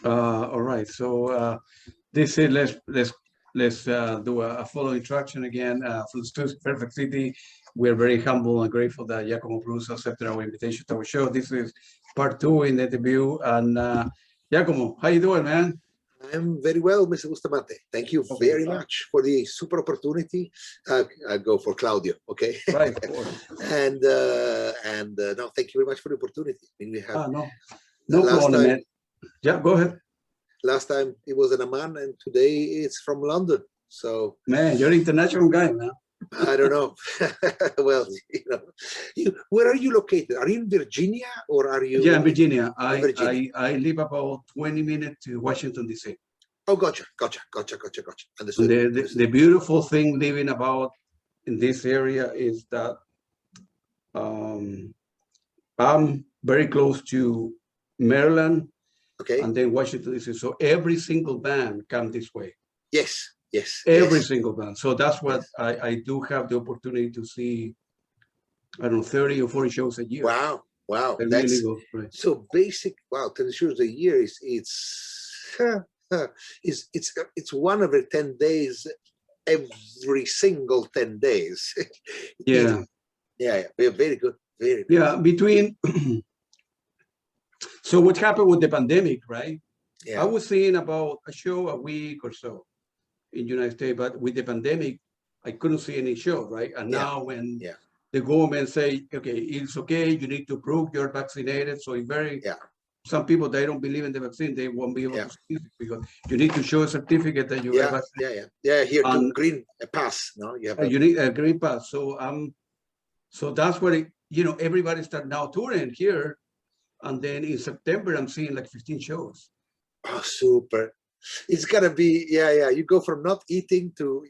All right. So this is let's do a follow introduction again from the studios of Perfect City. We're very humble and grateful that Giacomo Bruzzo accepted our invitation to our show. This is part 2 in the debut. And Giacomo, how you doing, man? I'm very well, Mr. Bustamante. Thank you very much for the super opportunity. I'll go for Claudio, okay? Right, of course. and no, thank you very much for the opportunity. I mean, we have no problem, man. Yeah, go ahead. Last time it was in Amman, and today it's from London. So, man, you're an international guy, man. I don't know. Well, where are you located? Are you in Virginia or are you? Yeah, in Virginia. I live about 20 minutes to Washington, D.C. Oh, gotcha. Understood. The beautiful thing living about in this area is that I'm very close to Maryland, okay, and then Washington, D.C. So every single band comes this way. Yes. Every single band. So that's what I do have the opportunity to see, I don't know, 30 or 40 shows a year. Wow. That's really right. So basic. Wow, 10 shows a year it's 1 over 10 days, every single 10 days. Yeah. Very good. Very good. Yeah, between. So what happened with the pandemic, right? Yeah. I was seeing about a show a week or so in the United States, but with the pandemic, I couldn't see any show, right? And now when the government say, okay, it's okay, you need to prove you're vaccinated. So some people, they don't believe in the vaccine, they won't be able to see it because you need to show a certificate that you are vaccinated. Here to green pass, no? You need a green pass. So so that's what everybody start now touring here. And then in September, I'm seeing like 15 shows. Oh, super. It's gotta be, you go from not eating to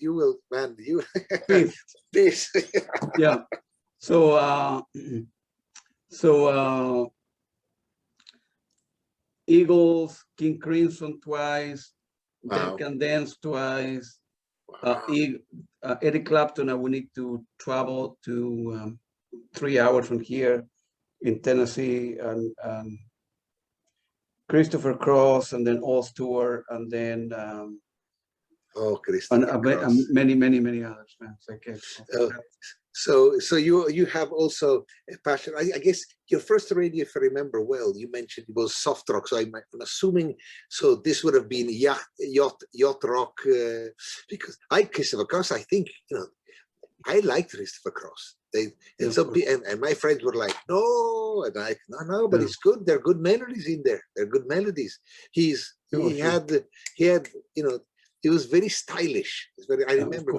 peace. Yeah. So Eagles, King Crimson twice, Dead Can Dance twice. Wow. Eric Clapton, I will need to travel to 3 hours from here in Tennessee, and Christopher Cross, and then All Stewart, and then many others, man. So you have also a passion. I guess your first radio, if I remember well, you mentioned it was soft rock. So I'm assuming this would have been yacht rock, because Christopher Cross, I think I liked Christopher Cross. And my friends were like, no, and no, but it's good. There are good melodies in there. There are good melodies. He had it was very stylish. It's very, I remember.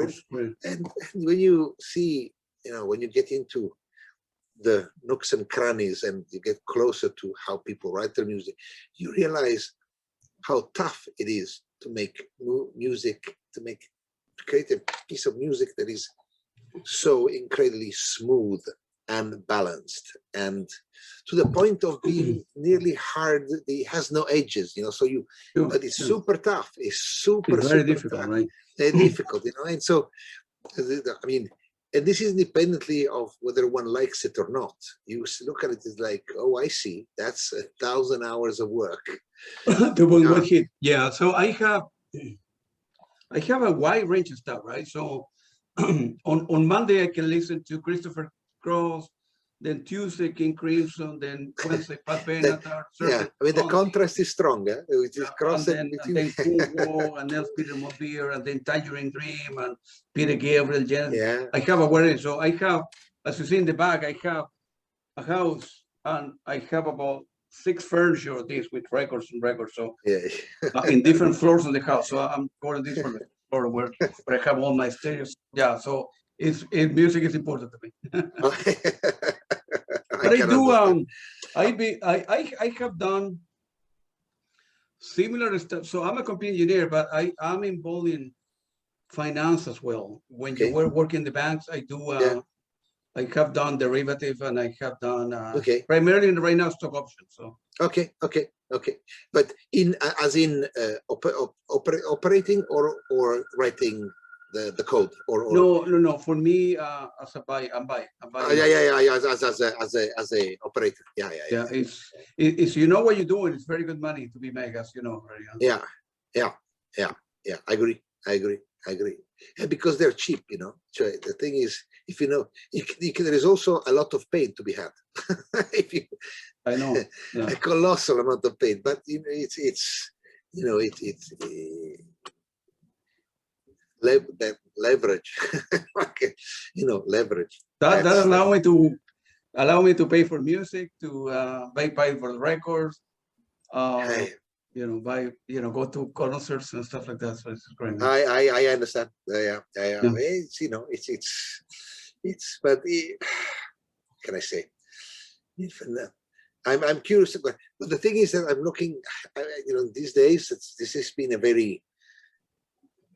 And when you see, when you get into the nooks and crannies and you get closer to how people write their music, you realize how tough it is to make music, to create a piece of music that is so incredibly smooth and balanced, and to the point of being nearly hard. It has no edges, but it's super tough. It's very difficult, tough. Right? Very difficult, and so I mean, and this is independently of whether one likes it or not. You look at it as like, oh, I see, that's 1,000 hours of work. The one hit. Yeah, so I have a wide range of stuff, right? So on Monday I can listen to Christopher Cross, then Tuesday King Crimson, then Wednesday Pat Benatar. I mean the contrast is strong, which is Cross and then Cuong Vu, and then Peter Mobile, and then Tangerine Dream, and Peter Gabriel. I have a wedding, so I have, as you see in the back, I have a house, and I have about 6 furniture of this with records. So in different floors of the house. So I'm going to this one. Or where I have all my stereos. Yeah, so music is important to me. But I have done similar stuff. So I'm a computer engineer, but I'm involved in finance as well. When you were working in the banks, I do. I have done derivative, and I have done primarily right now stock options. So okay. But as in operating or writing the code or no. For me, as a buy, I'm buy. yeah. As a operator, yeah. It's you know what you're doing. It's very good money to be made, as you know. Right? Yeah. I agree. Yeah, because they're cheap, you know. So the thing is, if you know, there is also a lot of pain to be had. If you, I know, a colossal amount of pain, but you know, it's leverage. You know, leverage. That allow me to pay for music, to pay for the records. You know, go to concerts and stuff like that. So it's great. I understand. Yeah. It's, you know, it's but what can I say? I'm curious, but the thing is that I'm looking, you know, these days this has been a very,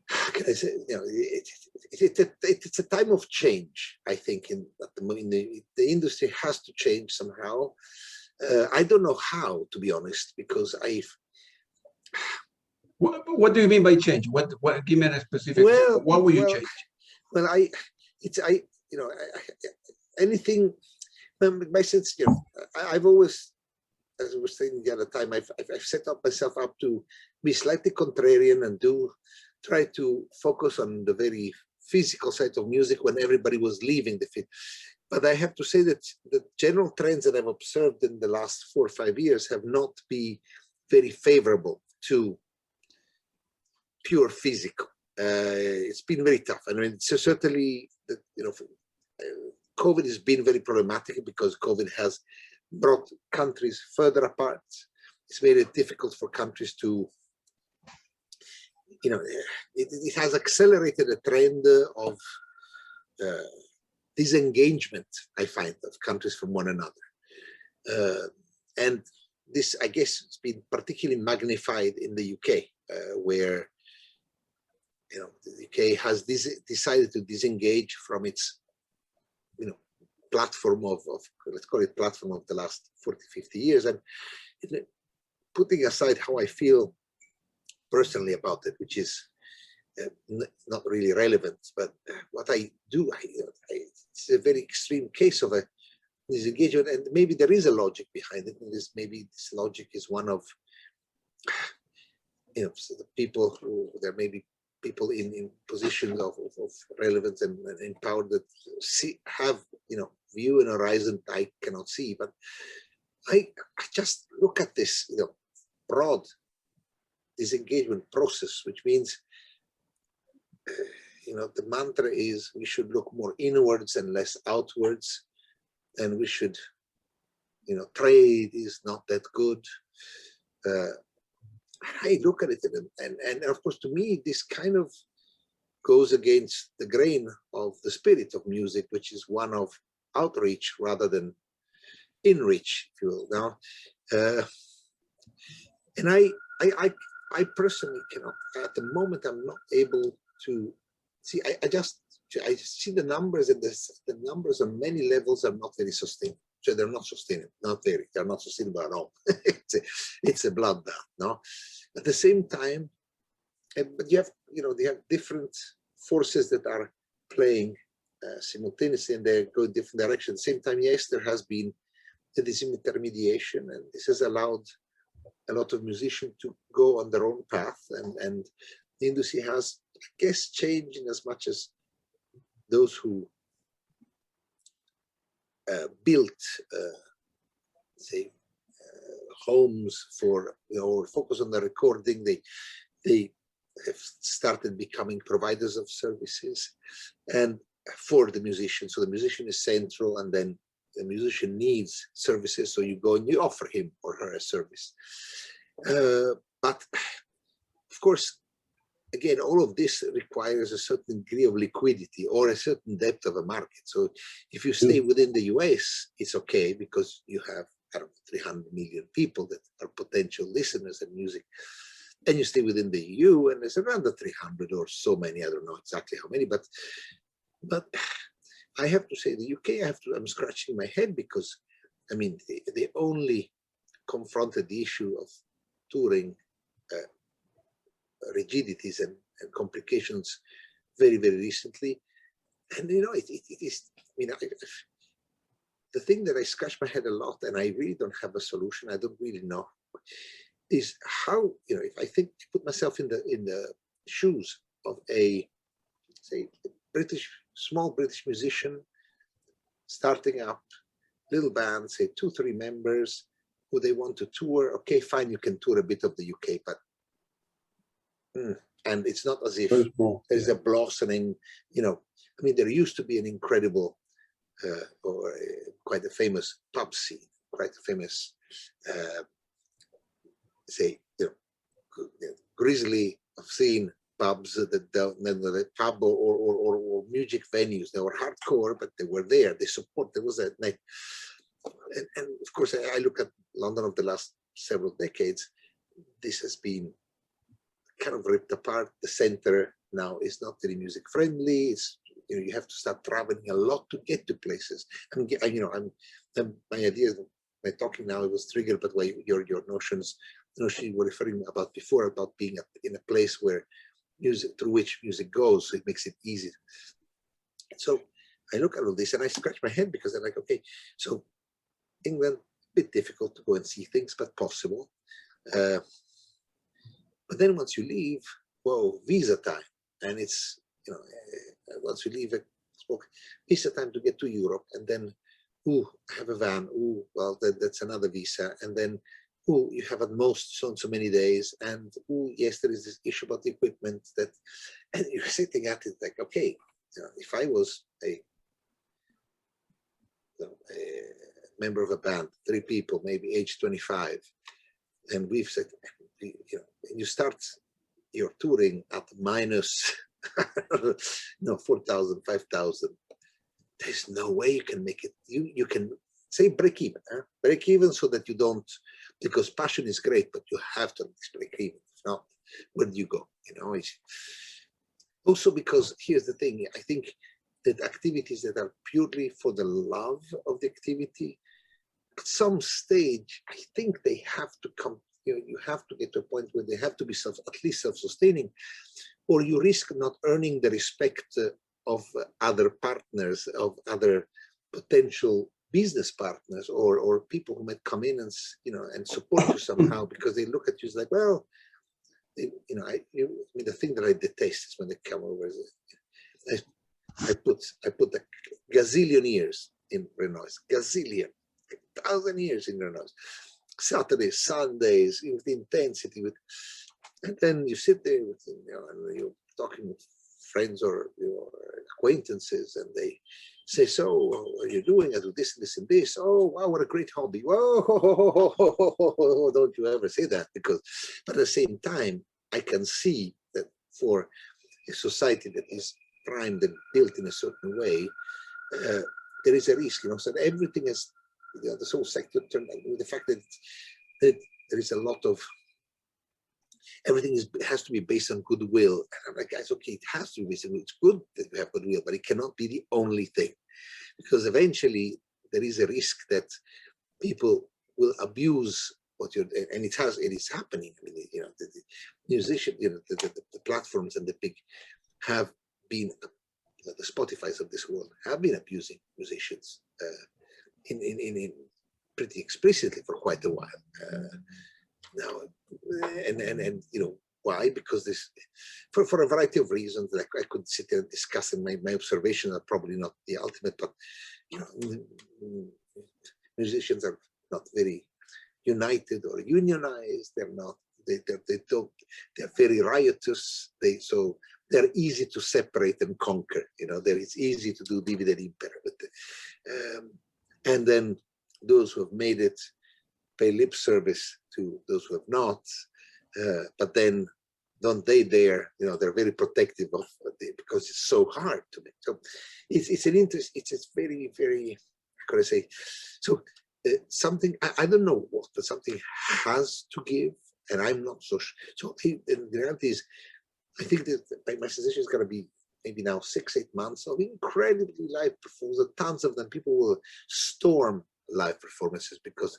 how can I say, you know, it's a time of change. I think the industry has to change somehow. I don't know how, to be honest, because What do you mean by change? What give me a specific? Well, what will you change? Well, you know, anything. My sense, you know, I've always, as I was saying the other time, I've set up myself up to be slightly contrarian and try to focus on the very physical side of music when everybody was leaving the field. But I have to say that the general trends that I've observed in the last 4 or 5 years have not been very favorable to pure physical. It's been very tough. I mean, so certainly, you know, COVID has been very problematic because COVID has brought countries further apart. It's made it difficult for countries to, you know, it has accelerated a trend of disengagement, I find, of countries from one another. And this, I guess, it's been particularly magnified in the UK, where, you know, the UK has decided to disengage from its, you know, platform of let's call it platform of the last 40, 50 years. And putting aside how I feel personally about it, which is not really relevant, but what I do, it's a very extreme case of a disengagement, and maybe there is a logic behind it. And maybe this logic is one of, you know, so the people who, there may be people in positions of relevance and in power that have, you know, view and horizon I cannot see. But I just look at this, you know, broad disengagement process, which means, you know, the mantra is we should look more inwards and less outwards, and we should, you know, trade is not that good. I look at it, and of course, to me, this kind of goes against the grain of the spirit of music, which is one of outreach rather than inreach, if you will. Now, and I personally cannot, at the moment, I'm not able to see. I see the numbers, and the numbers on many levels are not very sustainable. So they're not sustainable, they're not sustainable at all. it's a bloodbath, no? At the same time, but you have, you know, they have different forces that are playing simultaneously, and they go in different directions. At the same time, yes, there has been this intermediation, and this has allowed a lot of musicians to go on their own path, and the industry has, I guess, changed in as much as those who built, say, homes for, you know, or focus on the recording, they have started becoming providers of services and for the musician. So the musician is central, and then the musician needs services, so you go and you offer him or her a service. But of course, again, all of this requires a certain degree of liquidity or a certain depth of a market. So if you stay within the US, it's okay because you have, I don't know, 300 million people that are potential listeners of music. And you stay within the EU, and there's around the 300 or so many, I don't know exactly how many, but I have to say the UK, I'm scratching my head because, I mean, they only confronted the issue of touring rigidities and complications very, very recently. And, you know, it is, you know, the thing that I scratch my head a lot, and I really don't have a solution, I don't really know, is how, you know, if I think, put myself in the shoes of a, say, small British musician starting up, little band, say 2-3 members, who they want to tour. Okay, fine, you can tour a bit of the UK, but and it's not as if there's a blossoming, you know, I mean, there used to be an incredible quite a famous pub scene, quite a famous say, you know, grisly scene, pubs that the pub or music venues. They were hardcore, but they were there. They support. There was that night, and of course, I look at London of the last several decades. This has been kind of ripped apart. The center now is not very music friendly. It's, you know, you have to start traveling a lot to get to places. And you know, my idea, my talking now, it was triggered by your notions. You know, you were referring about before about being in a place where music, through which music goes, so it makes it easy. So I look at all this and I scratch my head because I'm like, okay, so England, a bit difficult to go and see things, but possible. But then once you leave, whoa, visa time, and it's, you know, once you leave, visa time to get to Europe, and then, ooh, I have a van, ooh, well, that's another visa, and then, ooh, you have at most so and so many days, and ooh, yes, there is this issue about the equipment that, and you're sitting at it like, okay, you know, if I was a member of a band, 3 people, maybe age 25, and we've said, you know, and you start your touring at minus, you know, 4,000, 5,000. There's no way you can make it. You can say break even, break even, so that you don't, because passion is great, but you have to break even. If not, where do you go? You know, it's also because here's the thing. I think that activities that are purely for the love of the activity, at some stage, I think they have to come. You know, you have to get to a point where they have to be at least self-sustaining, or you risk not earning the respect of other partners, of other potential business partners, or people who might come in and, you know, and support you somehow, because they look at you as like, well, you know, I mean, the thing that I detest is when they come over. I put the gazillion years in RareNoise, gazillion, 1,000 years in RareNoise. Saturdays, Sundays, with the intensity, and then you sit there with, you know, and you're talking with friends or your acquaintances, and they say, "So, what are you doing? I do this, this, and this. Oh, wow, what a great hobby! Whoa, don't you ever say that?" Because, but at the same time, I can see that for a society that is primed and built in a certain way, there is a risk. You know, so everything is. You know, this whole sector turned out with the fact that there is a lot of, everything has to be based on goodwill. And I'm like, guys, okay, it has to be based on, it's good that we have goodwill, but it cannot be the only thing, because eventually there is a risk that people will abuse what you're, and it is happening. I mean, you know, the musician, you know, the platforms and the big have been, the Spotifys of this world have been abusing musicians. In pretty explicitly for quite a while now, and you know why? Because this, for a variety of reasons, like I could sit there and discuss, and my observations are probably not the ultimate, but you know, musicians are not very united or unionized. They're not. They're very riotous. They're easy to separate and conquer. You know, it's easy to do divide et impera. But and then those who have made it pay lip service to those who have not, but then don't they dare, you know, they're very protective of it because it's so hard to make. So it's an interest, it's very, very, how could I say, so something, I don't know what, but something has to give, and I'm not so sure. So the reality is, I think that my suggestion is going to be maybe now 6-8 months of incredibly live performances. Tons of them. People will storm live performances because,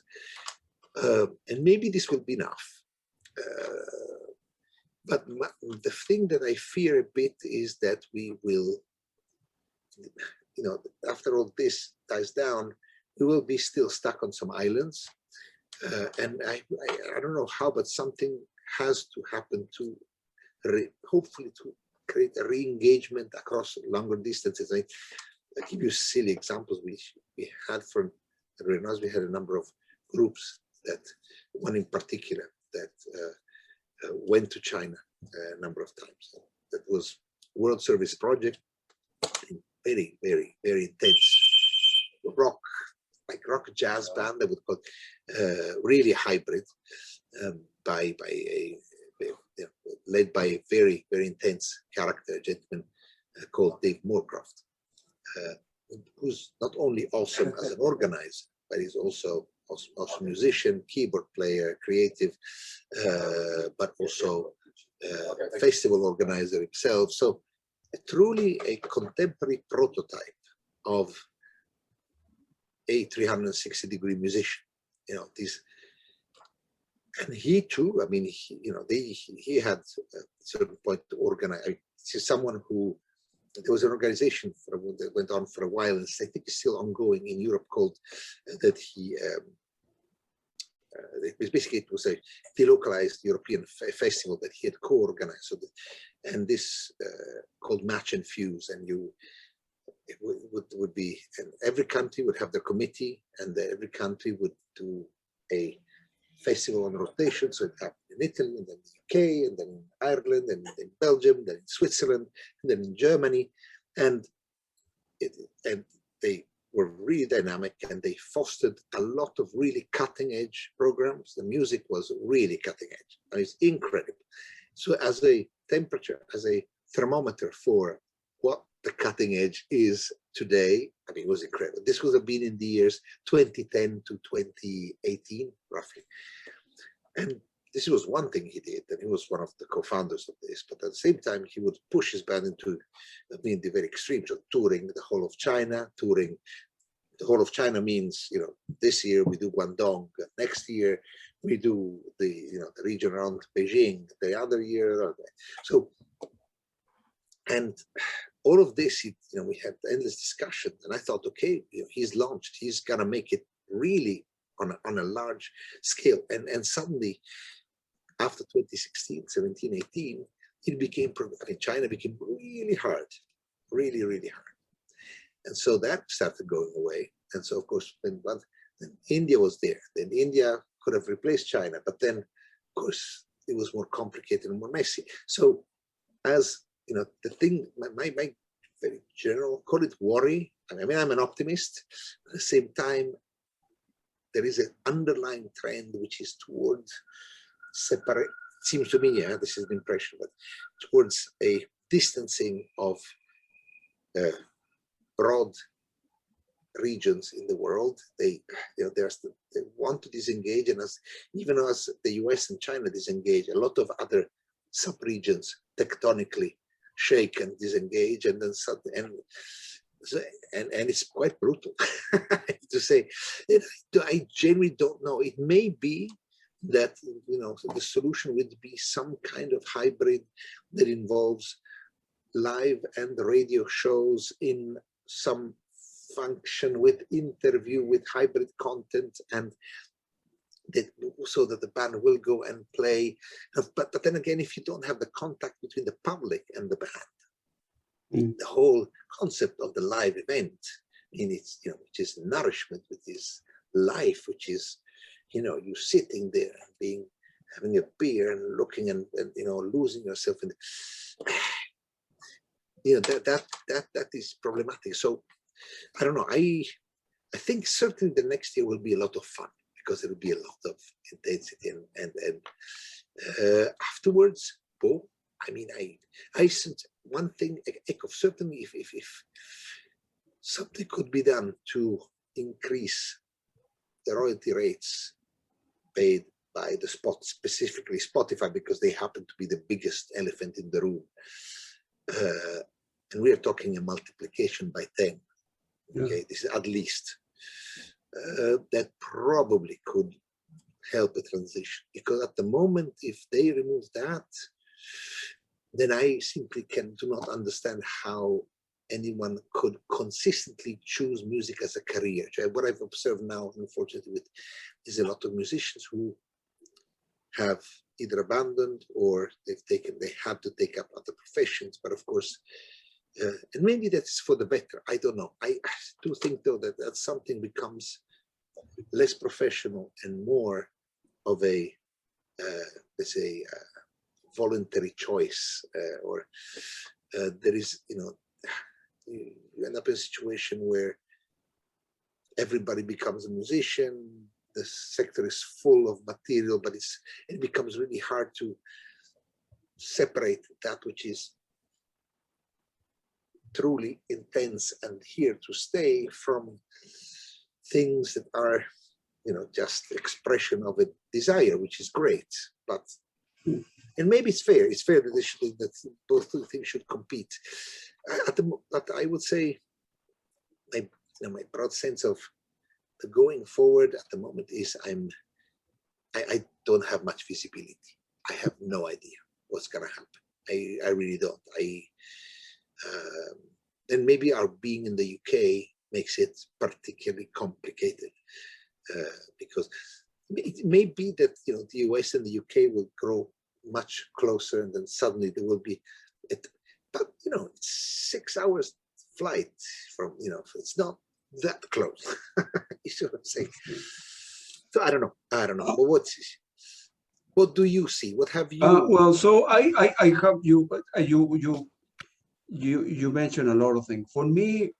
and maybe this will be enough. But the thing that I fear a bit is that we will, after all this dies down, we will be still stuck on some islands. And I don't know how, but something has to happen to hopefully to create a re-engagement across longer distances. I give you silly examples. We had from RareNoise, we had a number of groups, that one in particular that went to China a number of times. That was World Service Project, very, very, very intense rock, like rock jazz band, I would call it, really hybrid, led by a very, very intense character, a gentleman called Dave Moorcroft, who's not only awesome as an organizer, but he's also a musician, keyboard player, creative, but also festival organizer himself. So truly a contemporary prototype of a 360-degree musician. And he too, I mean, he had a certain point to organize. This is someone who, there was an organization that went on for a while, and I think it's still ongoing in Europe, called that he, it was a delocalized European festival that he had co-organized. So and this called Match and Fuse, and it would be, and every country would have their committee, and every country would do a festival on rotation. So it happened in Italy, and then the UK, and then in Ireland, and in Belgium, then in Switzerland, and then in Germany, and they were really dynamic, and they fostered a lot of really cutting-edge programs. The music was really cutting-edge, and it's incredible. So as a temperature, as a thermometer for what the cutting edge is today, I mean, it was incredible. This would have been in the years 2010 to 2018, roughly. And this was one thing he did, and he was one of the co-founders of this, but at the same time, he would push his band into, the very extremes of touring the whole of China. Touring the whole of China means, this year we do Guangdong, next year we do the region around Beijing, the other year. So, and all of this, we had endless discussion, and I thought, okay, he's launched, he's gonna make it really on a large scale, and suddenly, after 2016, 17, 18, it became, China became really hard, really, really hard, and so that started going away. And so, of course, then India was there. Then India could have replaced China, but then, of course, it was more complicated and more messy. So, as the thing, my very general, call it worry. I mean, I'm an optimist. At the same time, there is an underlying trend which is towards separate. Seems to me, this is an impression, but towards a distancing of broad regions in the world. They want to disengage, and even as the US and China disengage, a lot of other sub-regions tectonically shake and disengage, and then and it's quite brutal to say. I genuinely don't know. It may be that the solution would be some kind of hybrid that involves live and radio shows in some function with interview with hybrid content, and that so that the band will go and play. But then again, if you don't have the contact between the public and the band, the whole concept of the live event, it's which is nourishment, which is life, which is you sitting there and having a beer and looking and losing yourself in that is problematic. So I don't know. I think certainly the next year will be a lot of fun, because there will be a lot of intensity and afterwards, I mean, I sense one thing, certainly if something could be done to increase the royalty rates paid by the specifically Spotify, because they happen to be the biggest elephant in the room. And we are talking a multiplication by 10. Okay, this is at least. That probably could help a transition, because at the moment, if they remove that, then I simply do not understand how anyone could consistently choose music as a career. What I've observed now, unfortunately, is a lot of musicians who have either abandoned or they have to take up other professions. But of course, and maybe that's for the better. I don't know. I do think though that something becomes less professional and more of a, let's say, voluntary choice, or there is, you end up in a situation where everybody becomes a musician. The sector is full of material, but it becomes really hard to separate that which is truly intense and here to stay from things that are, just expression of a desire, which is great. But and maybe it's fair. It's fair that both things should compete. But I would say, my broad sense of the going forward at the moment is I don't have much visibility. I have no idea what's gonna happen. I really don't. And maybe our being in the UK makes it particularly complicated, because it may be that the US and the UK will grow much closer, and then suddenly there will be it. But it's 6 hours flight from it's not that close. You see what I'm saying? So I don't know. But what do you see? What have you? Well, so I have you mentioned a lot of things. For me,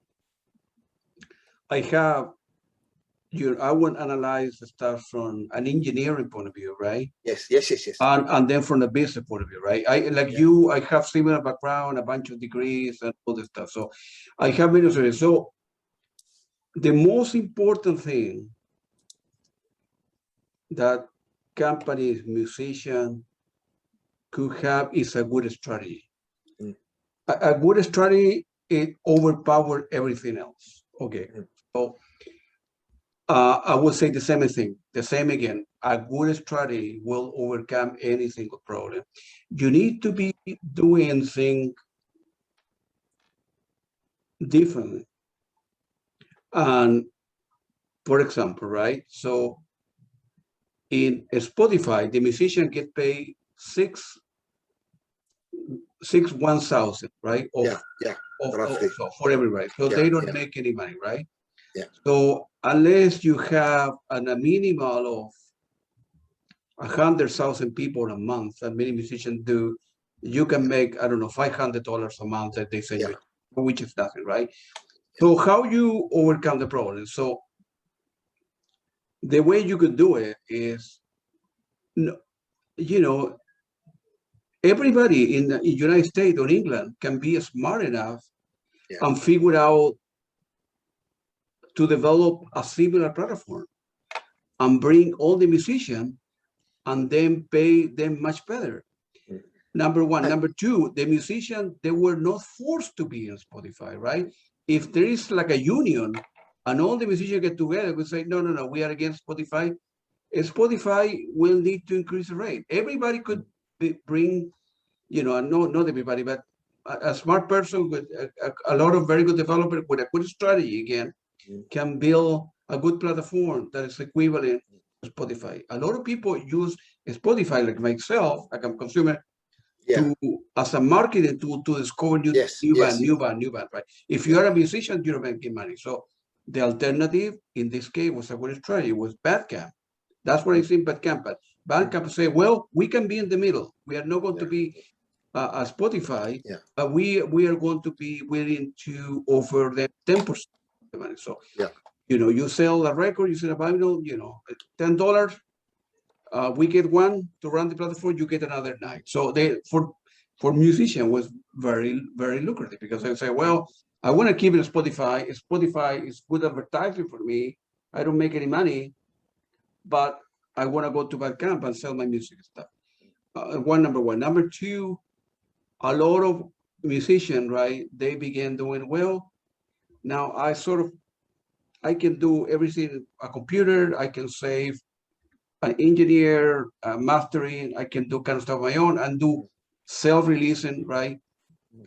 I have I want to analyze the stuff from an engineering point of view, right? Yes. And then from the business point of view, right? I have similar background, a bunch of degrees and all this stuff. So I have many. So the most important thing that companies, musicians could have is a good strategy. A good strategy, it overpowers everything else. Okay. So I would say the same again. A good strategy will overcome any single problem. You need to be doing things differently. And for example, right? So in Spotify, the musician get paid six 1,000, right? Roughly. So for everybody. So they don't make any money, right? Yeah. So unless you have a minimal of 100,000 people a month, that many musicians do, you can make, I don't know, $500 a month that they send you, which is nothing, right? So how you overcome the problem? So the way you could do it is, everybody in the United States or England can be smart enough and figure out to develop a similar platform and bring all the musicians and then pay them much better. Number one. Number two, the musicians, they were not forced to be on Spotify, right? If there is like a union and all the musicians get together, we say, no, we are against Spotify. Spotify will need to increase the rate. Everybody could bring, not everybody, but a smart person with a lot of very good developers with a good strategy, again, can build a good platform that is equivalent to Spotify. A lot of people use Spotify, like myself, like a consumer, as a marketing tool to discover new band, right? If you are a musician, you're making money. So the alternative in this case was a good strategy, was Bandcamp. That's what I think Bandcamp. But Bandcamp say, well, we can be in the middle. We are not going to be a Spotify, but we are going to be willing to offer them 10% of the money. So, you sell a record, you sell a vinyl, $10. We get one to run the platform, you get another 9. So for musician was very, very lucrative, because they say, well, I want to keep it Spotify. Spotify is good advertising for me. I don't make any money, but I want to go to Bandcamp and sell my music stuff. Number one. Number two, a lot of musicians, right, they began doing, well, now I can do everything, a computer, I can save an engineer, mastering, I can do kind of stuff on my own and do self-releasing, right?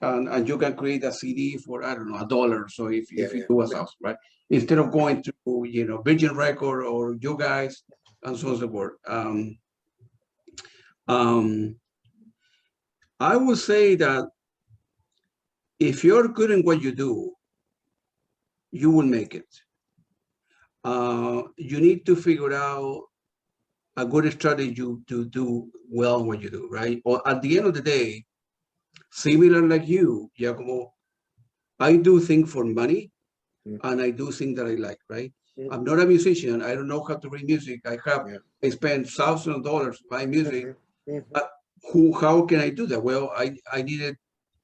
And you can create a CD for, I don't know, $1. So if you do a house, right? Instead of going to, you know, Virgin Record or you guys and so on and so forth. I would say that if you're good in what you do, you will make it. You need to figure out a good strategy to do well what you do, right? Or at the end of the day, similar like you, Giacomo, I do things for money, and I do things that I like, right? I'm not a musician. I don't know how to read music. I spent thousands of dollars buying music. How can I do that? Well, I needed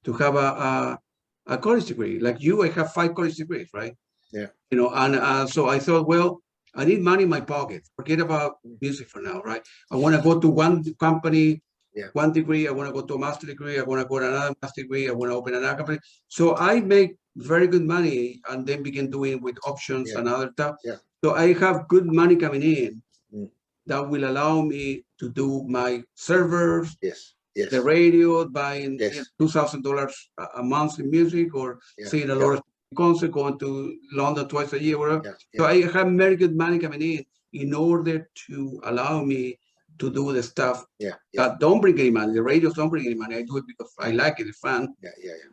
to have a college degree. Like you, I have 5 college degrees, right? Yeah. You know, and so I thought, well, I need money in my pocket. Forget about music for now, right? I want to go to one company, 1 degree. I want to go to a master degree. I want to go to another master degree. I want to open another company. So I make very good money and then begin doing with options and other stuff. So I have good money coming in that will allow me to do my servers, the radio, buying $2,000 a month in music, or seeing a lot of concert, going to London twice a year, whatever. So I have very good money coming in order to allow me to do the stuff that don't bring any money. The radios don't bring any money. I do it because I like it, it's fun.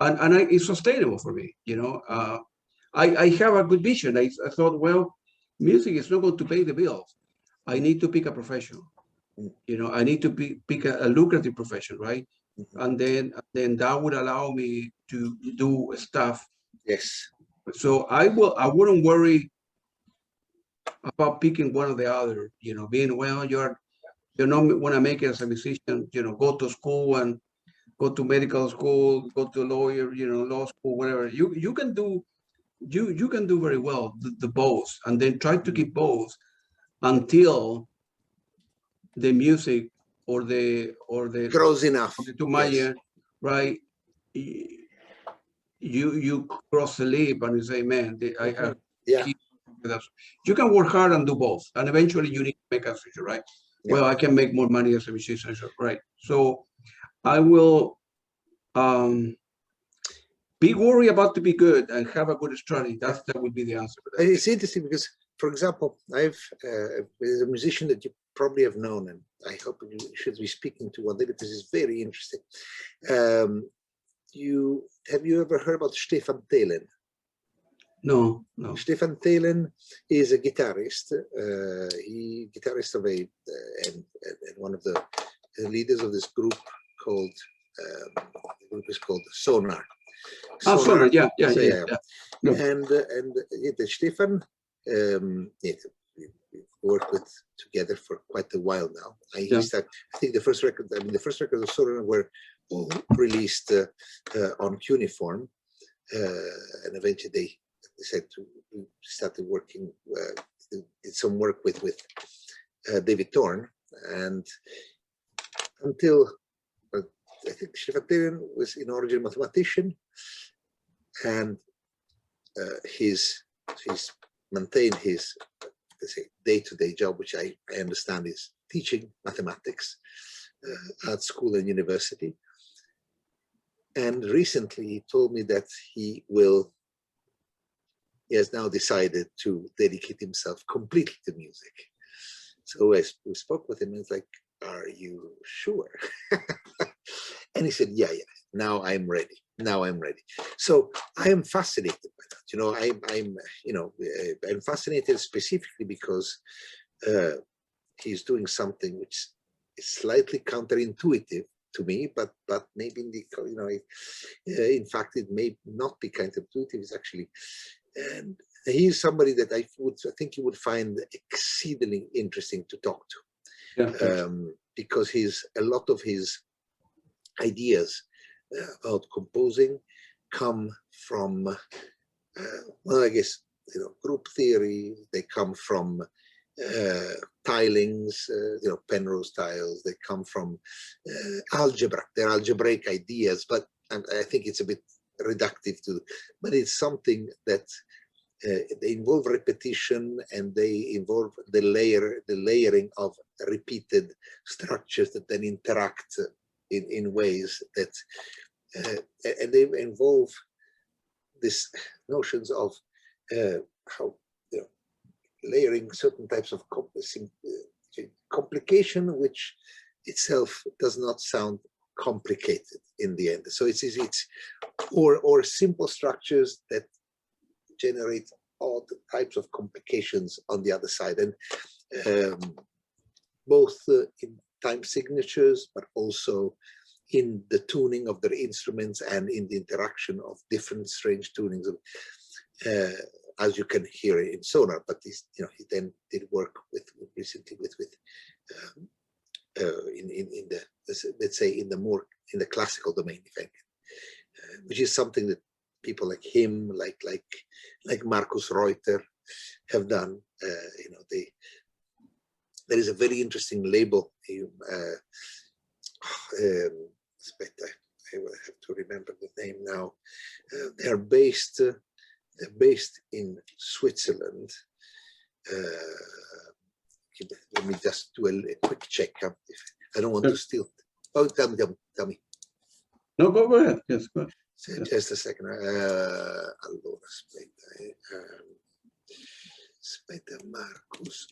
And it's sustainable for me, you know. I have a good vision. I thought, well, music is not going to pay the bills. I need to pick a profession. You know, I need to pick a lucrative profession, right? And then that would allow me to do stuff. So I wouldn't worry about picking one or the other. You know, being, well, you not want to make it as a musician. You know, go to school and go to medical school, go to lawyer. You know, law school, whatever. You can do. You can do very well the both, and then try to keep both until the music or the grows enough to my right. You cross the leap and you say, man, you can work hard and do both, and eventually you need to make a decision, right? Well, I can make more money as a musician, right? So I will be worried about to be good and have a good strategy. That would be the answer. It's interesting because, for example, there's a musician that you probably have known, and I hope you should be speaking to one day because it's very interesting. Have you ever heard about Stefan Thelen? No. Stefan Thelen is a guitarist. Guitarist of and one of the leaders of this group called the group is called Sonar. Sonar, yeah. And Stefan, we worked together for quite a while now. I think the first records of Sonar were all released on Cuneiform, and eventually they decided to start working. Did some work with David Thorne, and until I think Stefan Thelen was in origin a mathematician, and he's maintained his, let's say, day-to-day job, which I understand is teaching mathematics at school and university. And recently he told me that he has now decided to dedicate himself completely to music. So as we spoke with him, it's like, are you sure? And he said, yeah, now I'm ready. So I am fascinated by that. You know, I'm fascinated specifically because he's doing something which is slightly counterintuitive to me, but maybe in fact it may not be counterintuitive. It's actually, and he's somebody that I think you would find exceedingly interesting to talk to. Because a lot of his ideas about composing come from, well, I guess, group theory. They come from tilings, Penrose tiles. They come from algebra. They're algebraic ideas, but I think it's a bit reductive but it's something that they involve repetition, and they involve the layering of repeated structures that then interact in ways that, and they involve this notions of how, you know, layering certain types of complication, which itself does not sound complicated in the end. So it's or simple structures that generate all the types of complications on the other side, and both in time signatures, but also in the tuning of their instruments and in the interaction of different strange tunings, as you can hear in Sonar. But he then did work recently with in the, let's say, in the classical domain, if I can, which is something that people like him, like Markus Reuter, have done. There is a very interesting label. I will have to remember the name now. They're based in Switzerland. Let me just do a quick check. I don't want to steal. Oh, tell me. No, go ahead. Yes, go ahead. Just a second. Allora, aspetta, Marcus.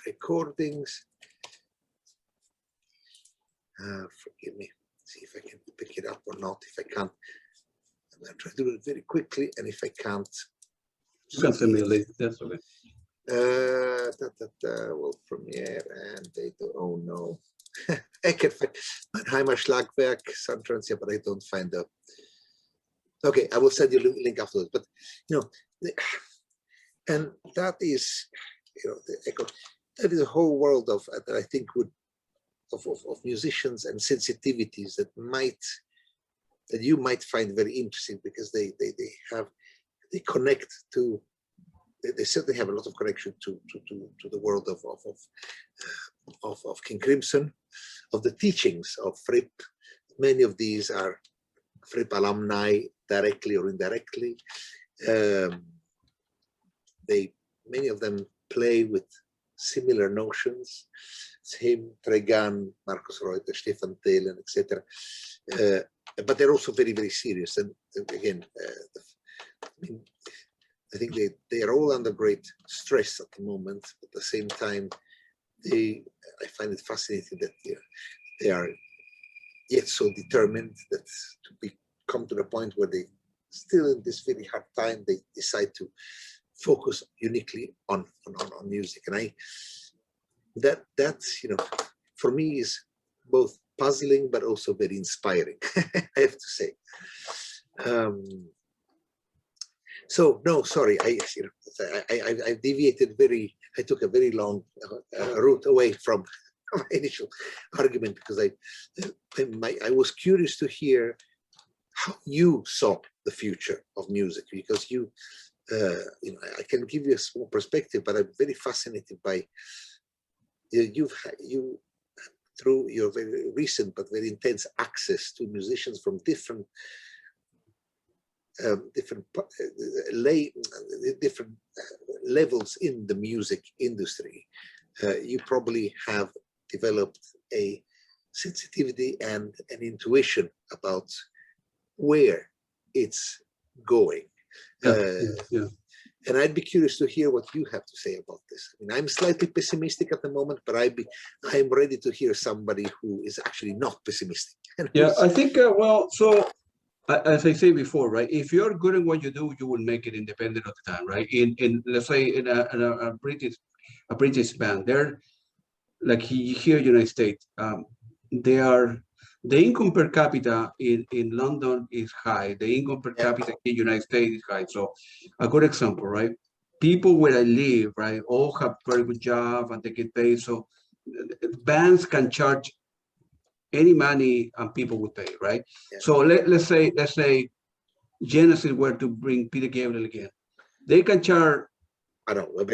Recordings. Forgive me. See if I can pick it up or not. If I can't, I'm going to try to do it very quickly. And if I can't, you can send me a link. That's okay. Well, Premiere and data. Oh no. I can find Mannheimer Schlagwerk, Suntrance, yeah, but I don't find the. Okay, I will send you a link afterwards. But and that is, the echo. That is a whole world of that I think would of musicians and sensitivities that you might find very interesting, because they connect to. They certainly have a lot of connection to the world of King Crimson, of the teachings of Fripp. Many of these are Fripp alumni, directly or indirectly. Many of them play with similar notions. It's him, Tregan, Markus Reuter, Stefan Thelen, etc. But they're also very, very serious. And again, I think they are all under great stress at the moment. At the same time, I find it fascinating that they are yet so determined that come to the point where they still, in this very hard time, they decide to focus uniquely on music. And that's for me is both puzzling but also very inspiring. I have to say. So no, sorry, I deviated I took a very long route away from my initial argument, because I was curious to hear how you saw the future of music, because I can give you a small perspective, but I'm very fascinated by you through your very recent but very intense access to musicians from different levels in the music industry. You probably have developed a sensitivity and an intuition about where it's going. And I'd be curious to hear what you have to say about this. I mean, I'm slightly pessimistic at the moment, but I'm ready to hear somebody who is actually not pessimistic. Yeah, I think, so as I say before, right, if you're good at what you do, you will make it independent of the time, right? In let's say in a British band, they're like here United States, the income per capita in London is high. The income per capita in the United States is high. So a good example, right? People where I live, right, all have very good job and they get paid. So bands can charge any money and people would pay, right? Yeah. So let's say Genesis were to bring Peter Gabriel again. They can charge, I don't know,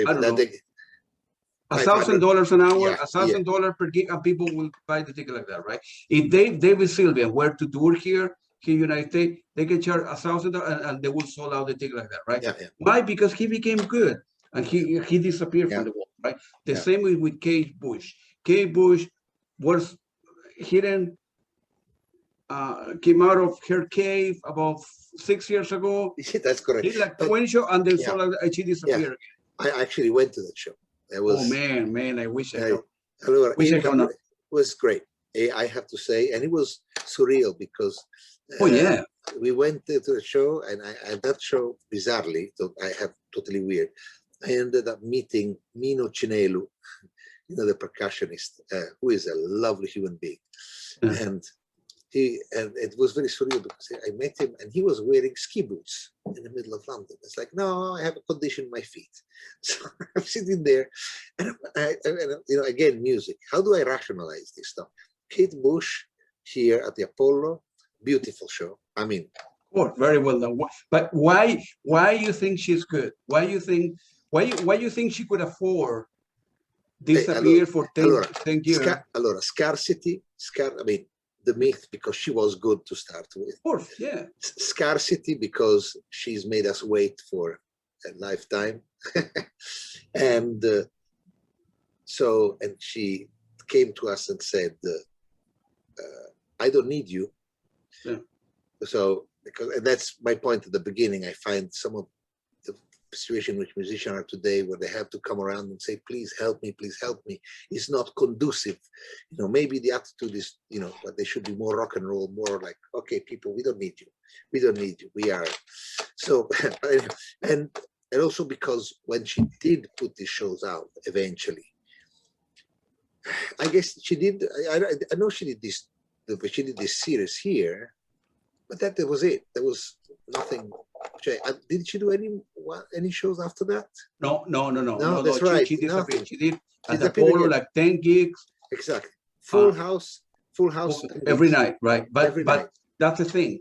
$1,000 an hour, $1,000 per gig, and people will buy the ticket like that, right? If David Sylvian were to tour here in the United States, they can charge $1,000 and they will sold out the ticket like that, right? Yeah, yeah. Why? Because he became good and he disappeared from the world, right? The same with Kate Bush. Kate Bush was hidden, came out of her cave about 6 years ago. Yeah, that's correct. Did like 20 shows and then she disappeared. I actually went to that show. It was, oh man, I wish I could. It was great. I have to say, and it was surreal because we went to the show, and at that show, bizarrely, so I have totally weird, I ended up meeting Mino Cinelu, the percussionist, who is a lovely human being. And it was very surreal because I met him and he was wearing ski boots in the middle of London. It's like, no, I have a condition in my feet. So I'm sitting there and again, music. How do I rationalize this stuff? Kate Bush here at the Apollo, beautiful show. I mean, very well done. But why you think she's good? Why you think she could afford disappear for 10 years? Scarcity, I mean, the myth because she was good to start with. Of course, yeah. Scarcity because she's made us wait for a lifetime. And she came to us and said, I don't need you. Yeah. So, and that's my point at the beginning. I find some of the situation which musicians are today, where they have to come around and say, please help me, is not conducive. Maybe the attitude is, but they should be more rock and roll, more like, okay, people, we don't need you. We are. So, and also because when she did put these shows out eventually, I guess she did, I know she did this, she did this series here, but that was it. There was nothing. Did she do any shows after that? No. That's right. She disappeared. She did at the Apollo like 10 gigs. Exactly. Full house every night, right? But night. That's the thing.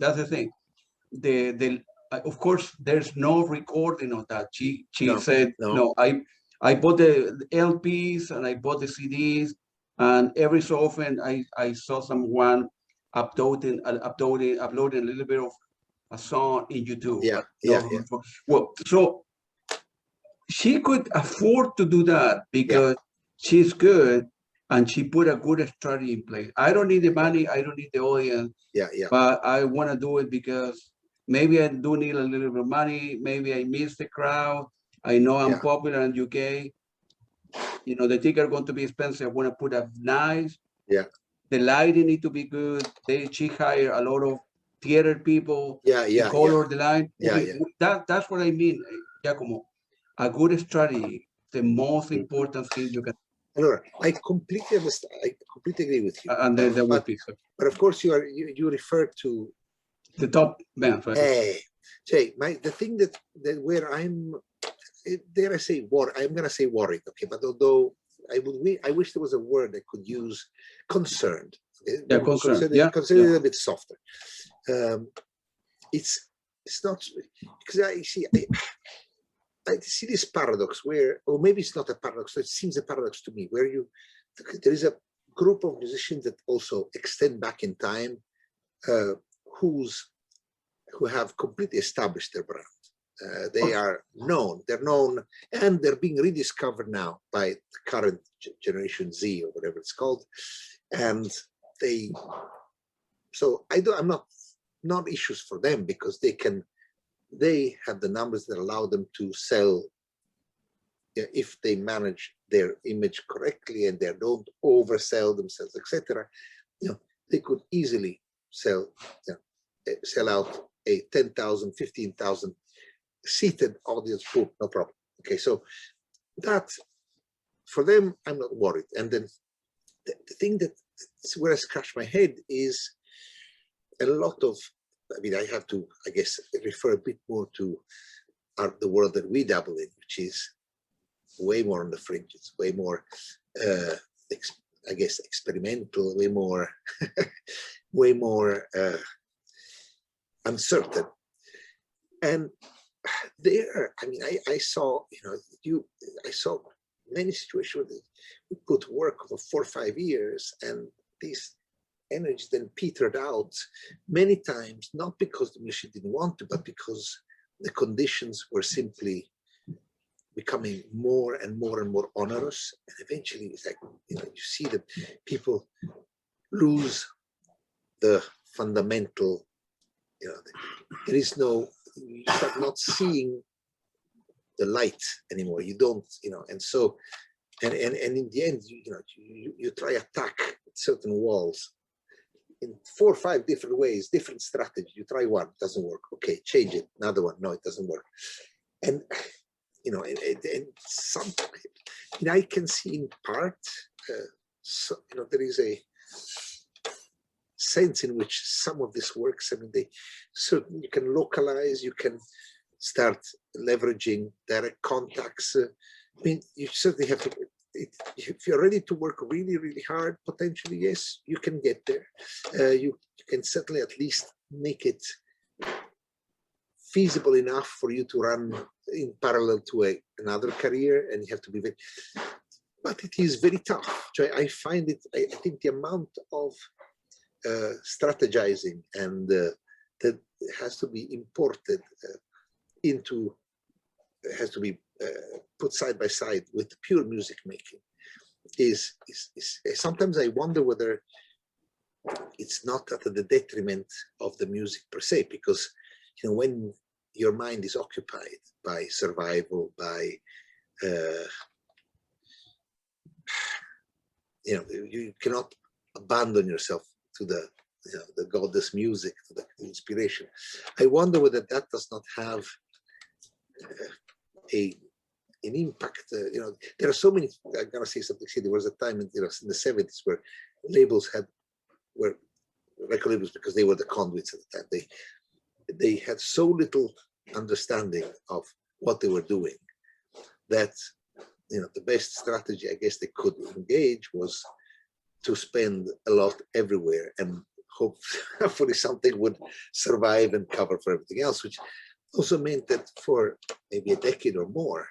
Of course, there's no recording of that. She said no. I bought the LPs and I bought the CDs, and every so often I saw someone uploading a little bit of a song in YouTube. Yeah. Well, so she could afford to do that because she's good and she put a good strategy in place. I don't need the money, I don't need the audience. But I want to do it because maybe I do need a little bit of money. Maybe I miss the crowd. I know I'm popular in UK. The tickets are going to be expensive. I want to put up nice. The lighting need to be good. She hired a lot of theater people. Color the line. That's what I mean, Giacomo. A good strategy, the most important thing you can. Allora, I completely understand. I completely agree with you. And then but of course, you refer to the top band, right? The thing that where I'm, dare I say, I'm gonna say worried. Okay, but although I wish there was a word I could use, concerned. Okay? Concerned. Consider it a bit softer. It's not because I see this paradox where, or maybe it's not a paradox. It seems a paradox to me, where there is a group of musicians that also extend back in time, who have completely established their brand. They are known. They're known, and they're being rediscovered now by the current generation Z or whatever it's called. And I'm not issues for them because they have the numbers that allow them to sell, if they manage their image correctly and they don't oversell themselves, etc. They could easily sell out a 10,000, 15,000 seated audience pool, no problem. Okay, so that for them, I'm not worried. And then the thing that's where I scratch my head is a lot of, I have to, I guess, refer a bit more to the world that we dabble in, which is way more on the fringes, way more, I guess, experimental, way more, way more uncertain. And there, I saw, I saw many situations where we put work for 4 or 5 years, and these energy then petered out many times, not because the musician didn't want to, but because the conditions were simply becoming more and more and more onerous, and eventually it's like, you know, you see that people lose the fundamental, you know, there is no, you start not seeing the light anymore. You don't, you know, and so, and in the end, you try attack certain walls in 4 or 5 different ways, different strategy. You try one, doesn't work. Okay, change it. Another one, no, it doesn't work. And you know, and some, you know, I can see in part, so, you know, there is a sense in which some of this works. I mean, they certainly, you can localize, you can start leveraging direct contacts. I mean, you certainly have to, if you're ready to work really, really hard, potentially, yes, you can get there. You can certainly at least make it feasible enough for you to run in parallel to another career, and you have to be very, but it is very tough. So I find it, I think the amount of strategizing and that has to be imported into, has to be put side by side with pure music making is sometimes I wonder whether it's not at the detriment of the music per se, because, you know, when your mind is occupied by survival, by you know, you cannot abandon yourself to the, you know, the goddess music, to the inspiration. I wonder whether that does not have an impact. You know, there are so many. I'm gonna say something. See, there was a time in, you know, in the 70s where labels were record labels, because they were the conduits at the time. They had so little understanding of what they were doing that, you know, the best strategy I guess they could engage was to spend a lot everywhere and hopefully something would survive and cover for everything else, which also meant that for maybe a decade or more,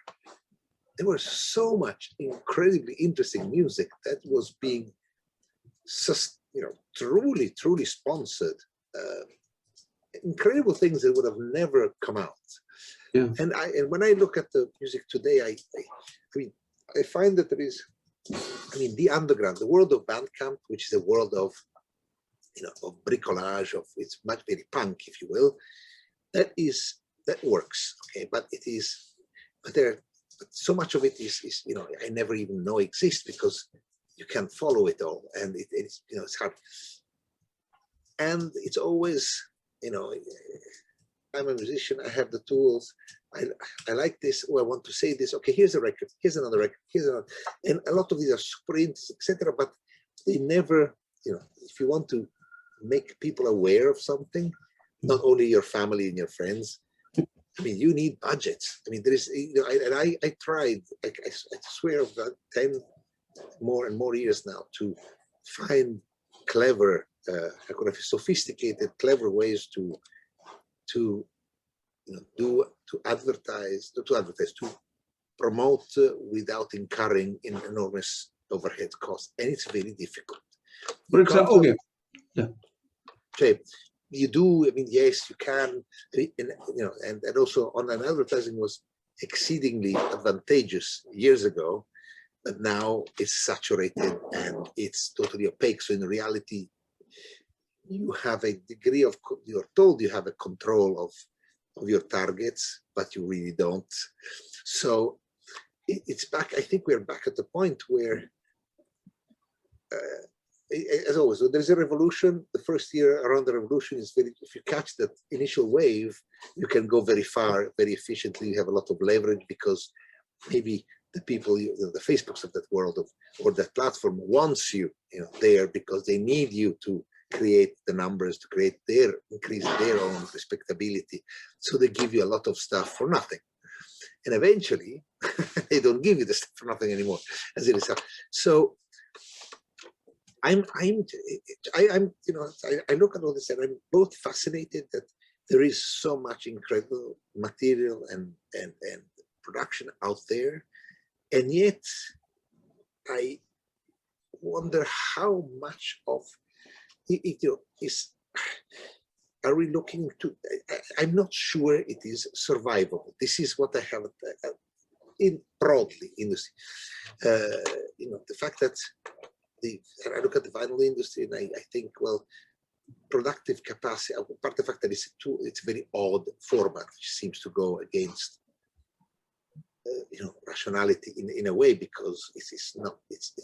there was so much incredibly interesting music that was being, you know, truly sponsored. Incredible things that would have never come out. Yeah. And when I look at the music today, I mean, I find that there is, I mean, the underground, the world of Bandcamp, which is a world of, you know, of bricolage, of, it's much very punk, if you will. That works, okay, but it is, but so much of it is, you know, I never even know exists because you can't follow it all, and it's, you know, it's hard, and it's always, you know, I'm a musician, I have the tools, I like this, oh, I want to say this, okay, here's a record, here's another record, here's another, and a lot of these are super interesting, etc., but they never, you know, if you want to make people aware of something, not only your family and your friends, I mean, you need budgets. I mean, there is, you know, and I tried, I swear, about 10 more and more years now to find clever, sophisticated, clever ways to you know, to advertise, to promote without incurring enormous overhead costs, and it's very difficult. For example, okay, yeah. Okay. You do, I mean, yes, you can, and, you know, and also online advertising was exceedingly advantageous years ago, but now it's saturated and it's totally opaque. So in reality, you have a degree of, you're told you have a control of your targets, but you really don't. So it's back, I think we're back at the point where, as always, when there's a revolution, the first year around the revolution is very, if you catch that initial wave, you can go very far, very efficiently. You have a lot of leverage because maybe the people, you know, the Facebooks of that world or that platform wants you, you know, there because they need you to create the numbers, to create increase their own respectability. So they give you a lot of stuff for nothing. And eventually they don't give you the stuff for nothing anymore, as it is. So I'm, you know, I look at all this and I'm both fascinated that there is so much incredible material and production out there, and yet I wonder how much of it, you know, are we looking to? I'm not sure it is survivable. This is what I have. in broadly industry. You know, the fact that I look at the vinyl industry and I think, well, productive capacity, apart the fact that it's a very odd format, which seems to go against you know, rationality in a way, because it's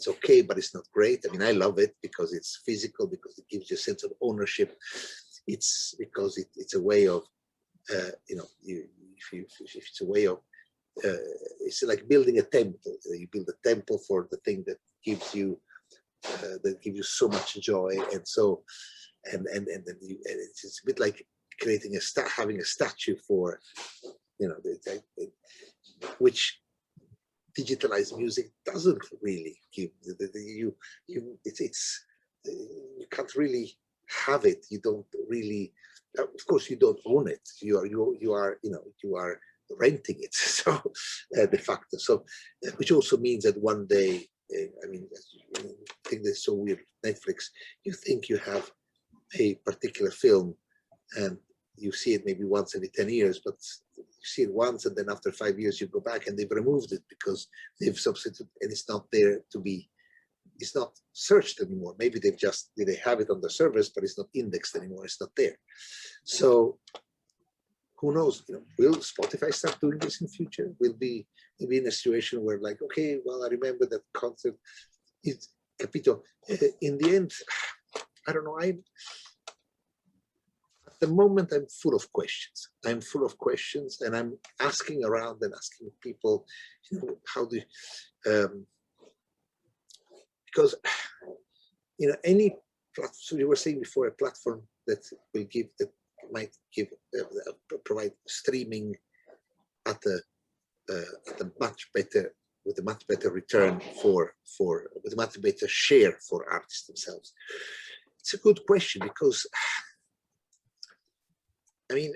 okay, but it's not great. I mean, I love it because it's physical, because it gives you a sense of ownership. It's because it's a way of you know, if it's a way of it's like building a temple. You build a temple for the thing that gives you so much joy, and so and it's a bit like creating having a statue for, you know, which digitalized music doesn't really give. You can't really have it. You don't really. Of course, you don't own it. You are renting it. So de facto. So which also means that one day, I mean, I think that's so weird. Netflix. You think you have a particular film, and you see it maybe once every 10 years, but you see it once, and then after 5 years you go back and they've removed it because they've substituted, and it's not there to be, it's not searched anymore. Maybe they have it on the servers, but it's not indexed anymore. It's not there. So who knows? You know, will Spotify start doing this in future? Will be in a situation where, like, okay, well, I remember that concert. It's capito. In the end, I don't know. At the moment, I'm full of questions. I'm full of questions, and I'm asking around and asking people, you know, how do because, you know, any platform, so you were saying before, a platform that will give, that might give, provide streaming at a much better, with a much better return with a much better share for artists themselves. It's a good question, because, I mean,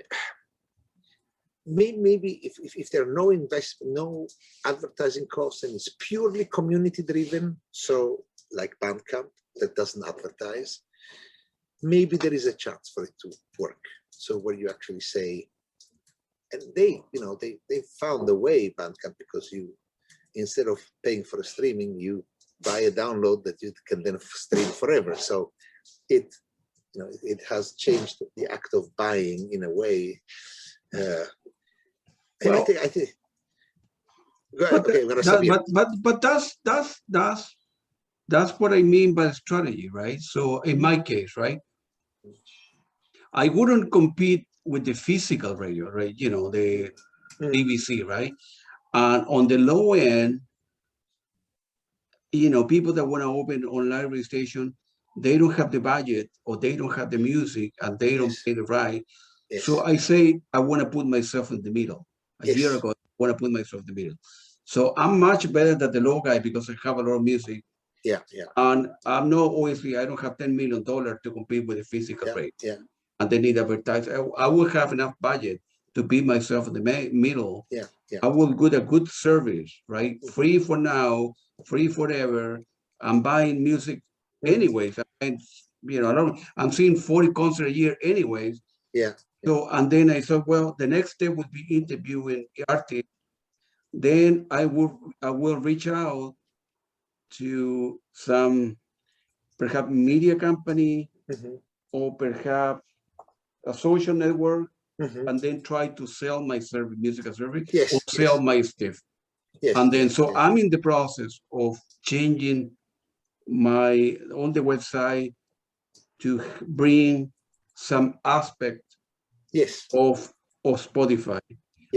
maybe if there are no investment, no advertising costs, and it's purely community driven, so like Bandcamp that doesn't advertise, maybe there is a chance for it to work. So where you actually say, and they found a way, Bandcamp, because you, instead of paying for a streaming, you buy a download that you can then stream forever. So it has changed the act of buying in a way. Well, I think. Go ahead. Okay, but that's what I mean by strategy, right? So in my case, right, I wouldn't compete with the physical radio, right? You know, the BBC, right? And on the low end, you know, people that want to open online radio station, they don't have the budget, or they don't have the music, and they don't pay the right. Yes. So I say, I want to put myself in the middle. A year ago, I want to put myself in the middle. So I'm much better than the low guy because I have a lot of music. Yeah. And I'm not, obviously, I don't have $10 million to compete with the physical rate. Yeah. And they need advertising. I will have enough budget to be myself in the middle. Yeah. I will get a good service, right? Free for now, free forever. I'm buying music anyways. And, you know, I'm seeing 40 concerts a year anyways. Yeah. So, and then I thought, well, the next step would be interviewing artists. Then I will reach out to some, perhaps media company, or perhaps a social network, and then try to sell my service, musical service, or sell my stuff. And then, so I'm in the process of changing on the website to bring some aspect of Spotify,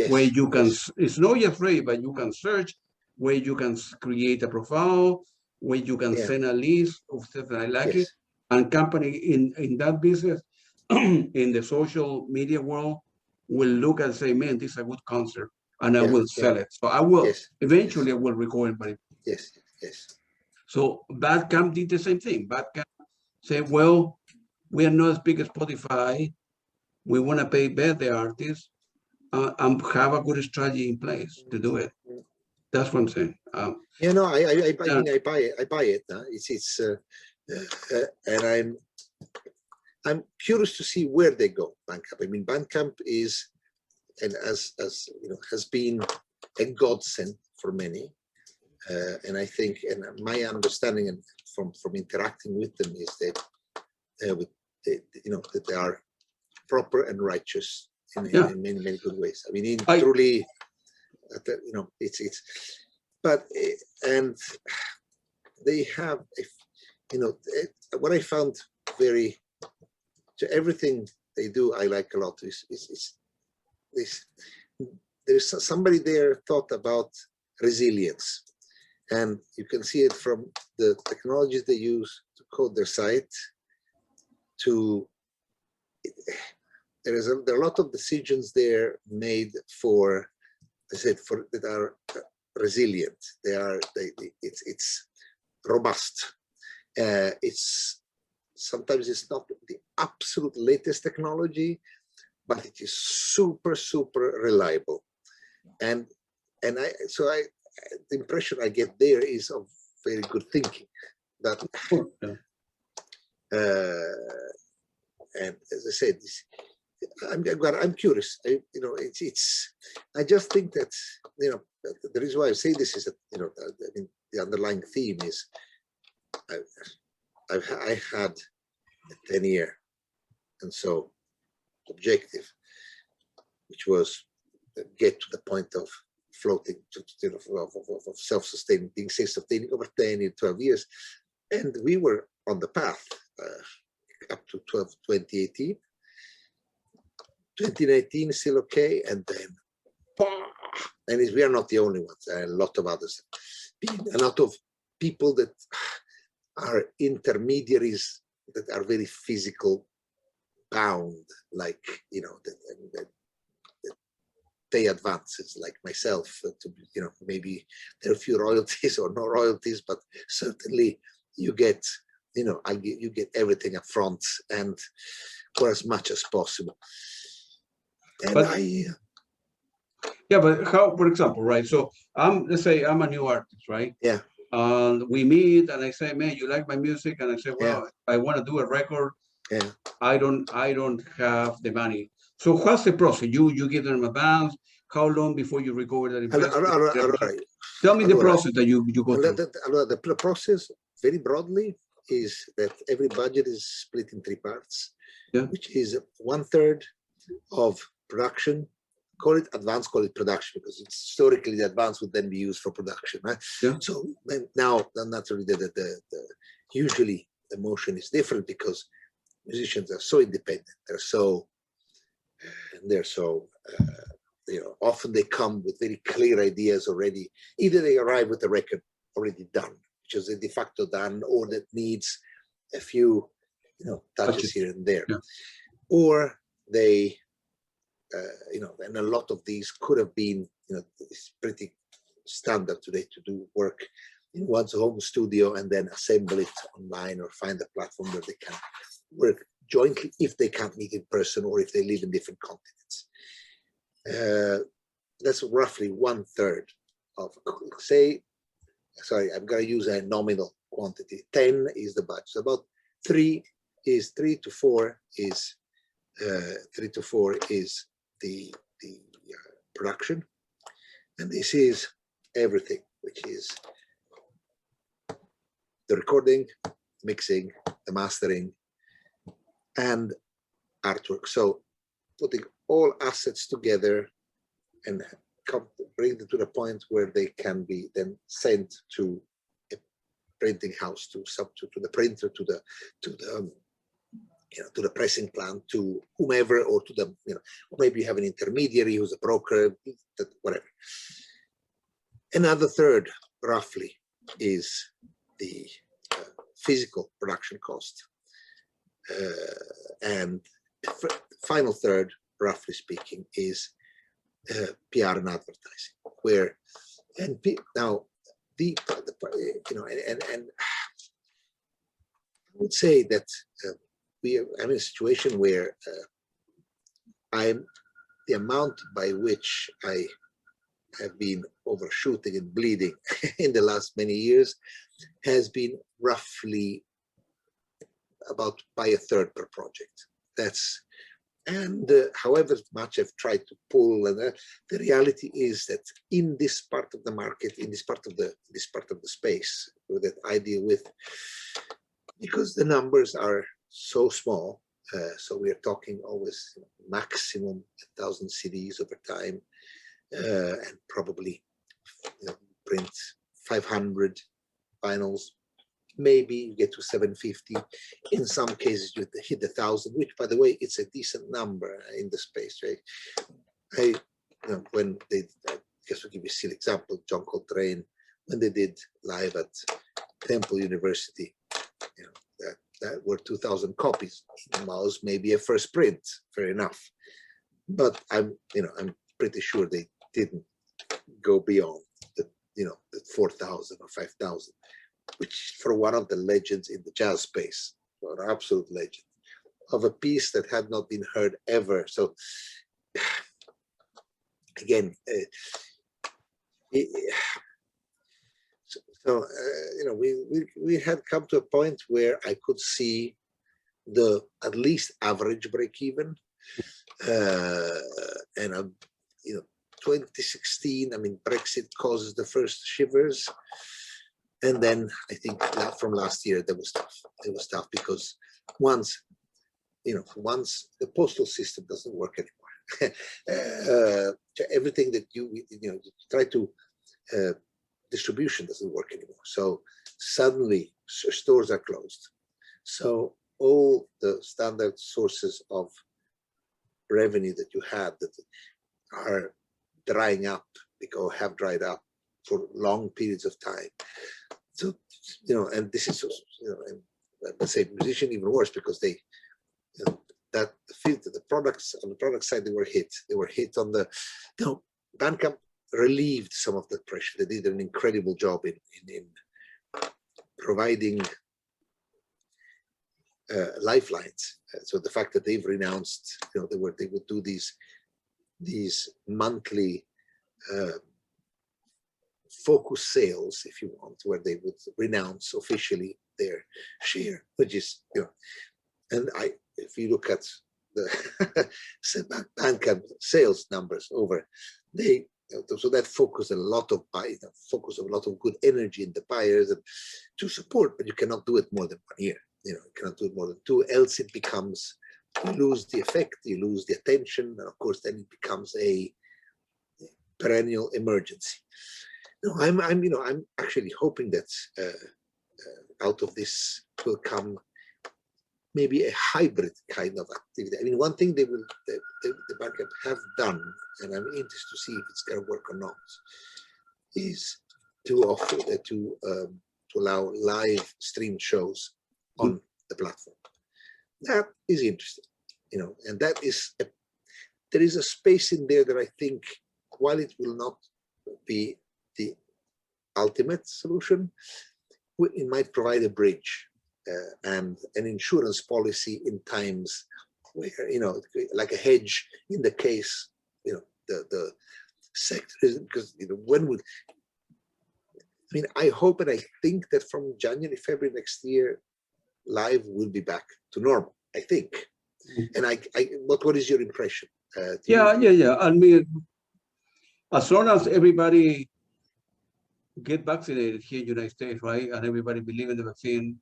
where you can, it's not just free, but you can search, where you can create a profile, where you can send a list of stuff that I like it, and company in that business, in the social media world, will look and say, man, this is a good concert, and I will sell it. So I will, eventually I will record it. Yes. So Bandcamp did the same thing. Bandcamp said, well, we are not as big as Spotify. We want to pay better the artists, and have a good strategy in place to do it. That's what I'm saying. I buy it. It's and I'm curious to see where they go. Bandcamp. I mean, Bandcamp is, and as you know, has been a godsend for many. And I think, and my understanding and from interacting with them is that that they are proper and righteous in many good ways. I mean, truly, but and they have, what I found everything they do I like a lot is there's somebody there thought about resilience, and you can see it from the technologies they use to code their site. There are a lot of decisions there made for, I said, that are resilient. It's robust. Sometimes it's not the absolute latest technology, but it is super reliable. And the impression I get there is of very good thinking. That and as I said, I'm curious. I just think that the reason why I say this is that I mean, the underlying theme is I had a 10-year and so objective, which was get to the point of floating of self-sustaining, being self-sustaining over 10 or 12 years, and we were on the path up to 2018. 2019 is still okay, and then and we are not the only ones. There are a lot of others, a lot of people that are intermediaries that are very physical bound, like that pay advances, like myself. To maybe there are a few royalties or no royalties, but certainly you get you get everything up front and for as much as possible. And but how, for example, right? So let's say I'm a new artist, right? Yeah. And we meet, and I say, man, you like my music? And I say, well, I want to do a record. Yeah. I don't have the money. So what's the process? You give them advance. How long before you recover that investment? Tell me the process that you go through. The process, very broadly, is that every budget is split in 3 parts, which is 1/3 of production. Call it advance, call it production, because it's historically the advance would then be used for production, right? Yeah. So now, naturally, usually the motion is different because musicians are so independent. They're so often they come with very clear ideas already. Either they arrive with the record already done, which is de facto done, or that needs a few touches here and there, or they and a lot of these could have been it's pretty standard today to do work in one's home studio and then assemble it online or find a platform where they can work jointly if they can't meet in person or if they live in different continents. That's roughly 1/3 of, say, sorry, I'm going to use a nominal quantity. 10 is the budget. So about 3 to 4 is the production, and this is everything, which is the recording, mixing, the mastering, and artwork. So putting all assets together and bring them to the point where they can be then sent to a printing house, to the printer, to the pressing plant, to whomever, or to the or maybe you have an intermediary who's a broker, whatever. Another 1/3, roughly, is the physical production cost, and the final 1/3, roughly speaking, is PR and advertising. Now I would say that I'm in a situation where the amount by which I have been overshooting and bleeding in the last many years has been roughly about by 1/3 per project. That's And however much I've tried to pull, and the reality is that in this part of the market, in this part of the space that I deal with, because the numbers are so small, so we are talking always maximum 1,000 CDs over time, and probably print 500 vinyls. Maybe you get to 750. In some cases, you hit 1,000, which, by the way, it's a decent number in the space, right? When they, I guess I'll give you a silly example, John Coltrane, when they did live at Temple University, that were 2,000 copies. Mouse maybe a first print, fair enough. But I'm pretty sure they didn't go beyond the 4,000 or 5,000. Which for one of the legends in the jazz space, or an absolute legend, of a piece that had not been heard ever. So again, we had come to a point where I could see the at least average break even, and 2016. I mean, Brexit causes the first shivers. And then I think that from last year, that was tough. It was tough because once the postal system doesn't work anymore, everything that you try to, distribution doesn't work anymore. So suddenly stores are closed. So all the standard sources of revenue that you had that are drying up, because have dried up for long periods of time. So, and this is, and I would say musician even worse, because they, that the products on the product side, they were hit on the, Bandcamp relieved some of that pressure. They did an incredible job in providing lifelines. So the fact that they've renounced, they would do these monthly focus sales, if you want, where they would renounce officially their share, which is, and if you look at the Bandcamp sales numbers over, so that focused a lot of good energy in the buyers and to support, but you cannot do it more than 1 year. You cannot do it more than 2, else it becomes, you lose the effect, you lose the attention, and of course then it becomes a perennial emergency. No, I'm actually hoping that out of this will come maybe a hybrid kind of activity. I mean, one thing the Bandcamp have done, and I'm interested to see if it's going to work or not, is to offer to allow live stream shows on the platform. That is interesting, and that is there is a space in there that I think, while it will not be the ultimate solution, it might provide a bridge and an insurance policy in times where, like a hedge in the case, the sector is, because, when would, I mean, I hope and I think that from January, February next year, live will be back to normal, I think. And what is your impression? Yeah. I mean, as long as everybody get vaccinated here in the United States, right, and everybody believe in the vaccine,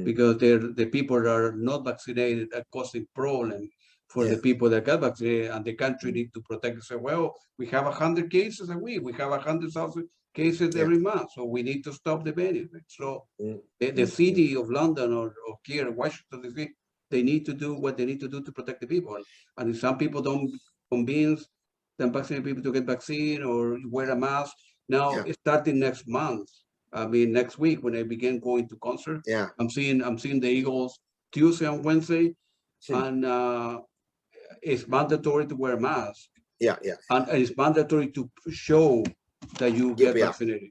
because the people that are not vaccinated are causing problem for the people that got vaccinated, and the country need to protect itself. Well, we have 100 cases a week. We have 100,000 cases every month, so we need to stop the benefit. So the city of London or here in Washington DC, they need to do what they need to do to protect the people. And if some people don't convince them vaccinated people to get vaccine or wear a mask, now starting next month, I mean next week when I begin going to concert, I'm seeing the Eagles Tuesday and Wednesday, and it's mandatory to wear a mask. And it's mandatory to show that you get vaccinated.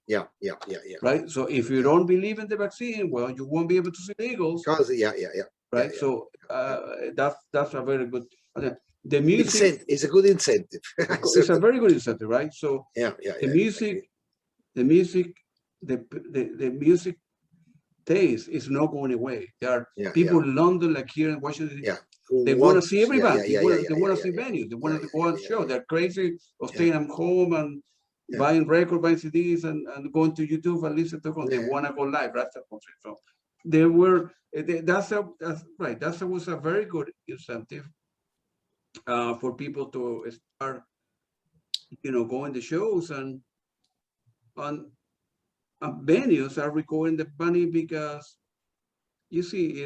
Right. So if you don't believe in the vaccine, well, you won't be able to see the Eagles. Right. So that's a very good. The music is a good incentive. It's a very good incentive, right? So the music taste is not going away. There are people in London, like here in Washington, they want to see every band. They want to see venues. They want to go and show. They're crazy of staying at home and buying records, buying CDs, and going to YouTube and listen to them. They want to go live. That's the concert. So there were. That's right. That was a very good incentive for people to start, going to shows and venues are recording the money because you see,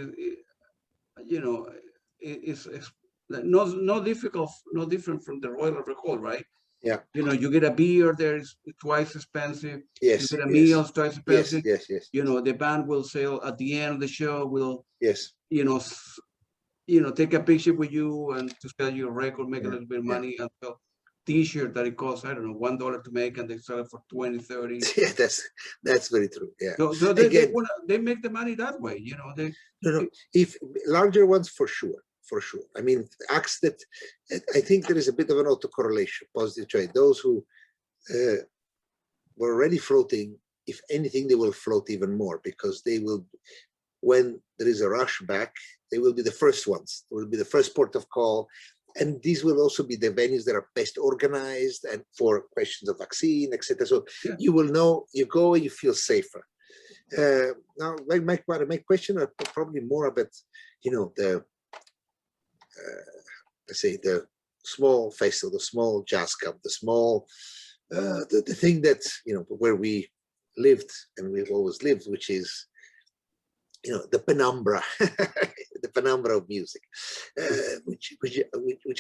it's no different from the Royal Record, right? Yeah. You get a beer there, it's twice expensive. Yes. You get a meal, it's twice expensive. Yes. The band will sell at the end of the show. Will take a picture with you and to sell your record, make a little bit of money, and sell T-shirt that it costs, I don't know, $1 to make, and they sell it for 20, 30. Yeah, that's very true. Yeah. So they make the money that way, No. If larger ones, for sure. I mean, acts that I think there is a bit of an autocorrelation, positive trade. Those who were already floating, if anything, they will float even more because they will, when there is a rush back, they will be the first ones. They will be the first port of call. And these will also be the venues that are best organized and for questions of vaccine, etc. So you will know, you go and you feel safer. Now, my question are probably more about, the let's say the small festival, the small jazz club, the small, the thing that where we lived and we've always lived, which is the penumbra, the penumbra of music, which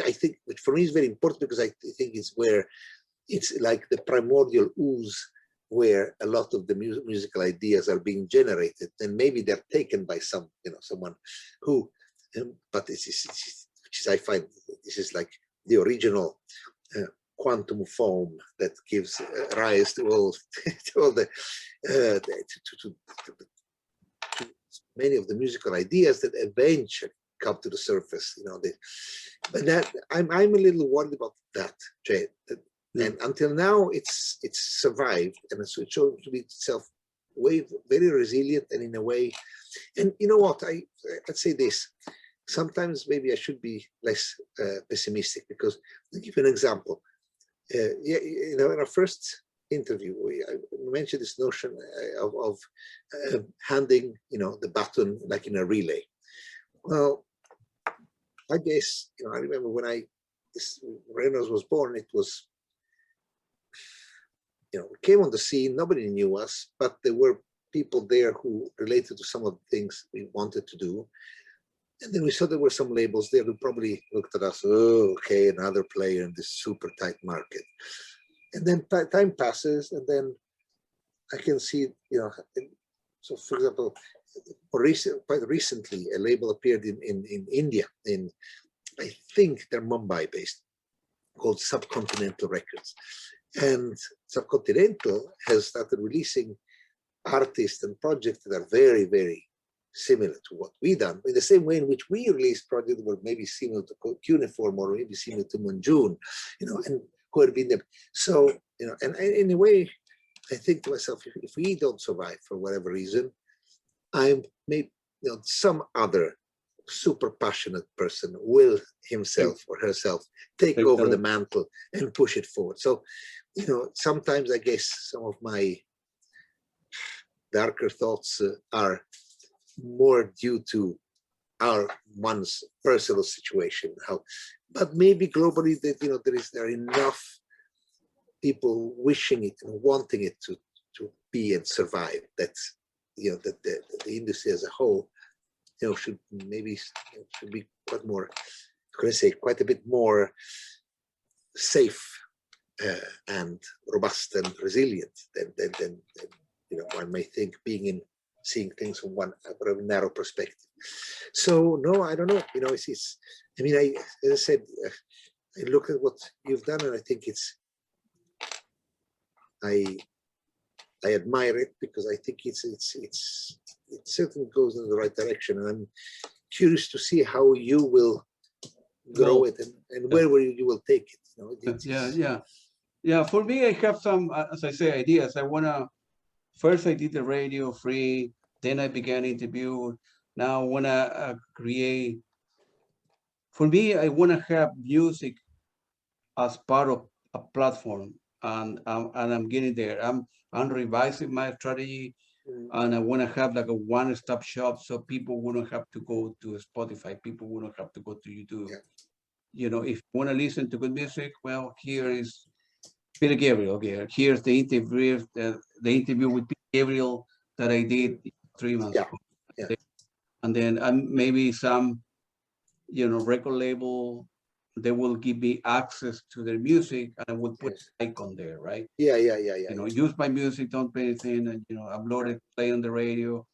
I think, which for me is very important because I think it's where it's like the primordial ooze where a lot of the musical ideas are being generated, and maybe they're taken by someone who, but which is I find this is like the original quantum foam that gives rise to all the many of the musical ideas that eventually come to the surface. But that I'm a little worried about that, Jay. And until now, it's survived, and it's shown to be itself very resilient, and in a way. And you know what? Let's say this. Sometimes maybe I should be less pessimistic because I'll give you an example. In our first interview, I mentioned this notion of handing, the baton like in a relay. Well, I guess, I remember when RareNoise was born, it was, we came on the scene, nobody knew us, but there were people there who related to some of the things we wanted to do. And then we saw there were some labels there who probably looked at us, oh, okay, another player in this super tight market. And then time passes, and then I can see, so for example, quite recently, a label appeared in India, I think they're Mumbai based, called Subcontinental Records. And Subcontinental has started releasing artists and projects that are very, very similar to what we done, in the same way in which we released projects that were maybe similar to Cuneiform or maybe similar to Munjun, and who had been there. So, and in a way, I think to myself, if we don't survive for whatever reason, some other super passionate person will himself or herself take over the mantle and push it forward. So, sometimes I guess some of my darker thoughts are more due to one's personal situation, but maybe globally that there are enough people wishing it and wanting it to be and survive. That's that the industry as a whole should be quite more, quite a bit more safe and robust and resilient than one may think, seeing things from one narrow perspective. So no, I don't know. As I said, I look at what you've done, and I think I admire it because I think it certainly goes in the right direction, and I'm curious to see how you will grow it and where you will take it. Yeah. For me, I have some, as I say, ideas. First, I did the radio free Then I began interview. Now when I create, for me, I want to have music as part of a platform, and I'm getting there. I'm revising my strategy, and I want to have like a one-stop shop, so people wouldn't have to go to Spotify. People wouldn't have to go to YouTube. Yeah. You know, if you want to listen to good music, well, here is Peter Gabriel. Okay, here's the interview with Peter Gabriel that I did 3 months ago. Yeah. And then maybe some, record label, they will give me access to their music, and I will put an icon there, right? Yeah. Use my music, don't pay anything, and upload it, play on the radio,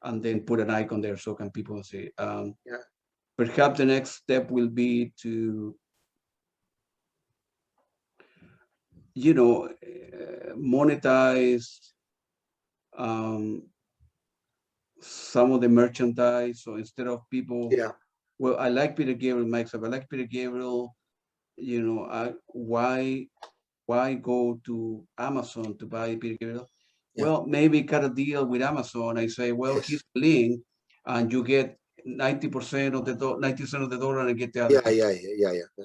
and then put an icon there so can people see. Perhaps the next step will be to monetize some of the merchandise. So instead of people, well, I like Peter Gabriel, Mike, I like Peter Gabriel, why go to Amazon to buy Peter Gabriel? Well, maybe cut a deal with Amazon. I say, well, here's the link, and you get 90% of the 90% of the dollar, and get the other. Yeah.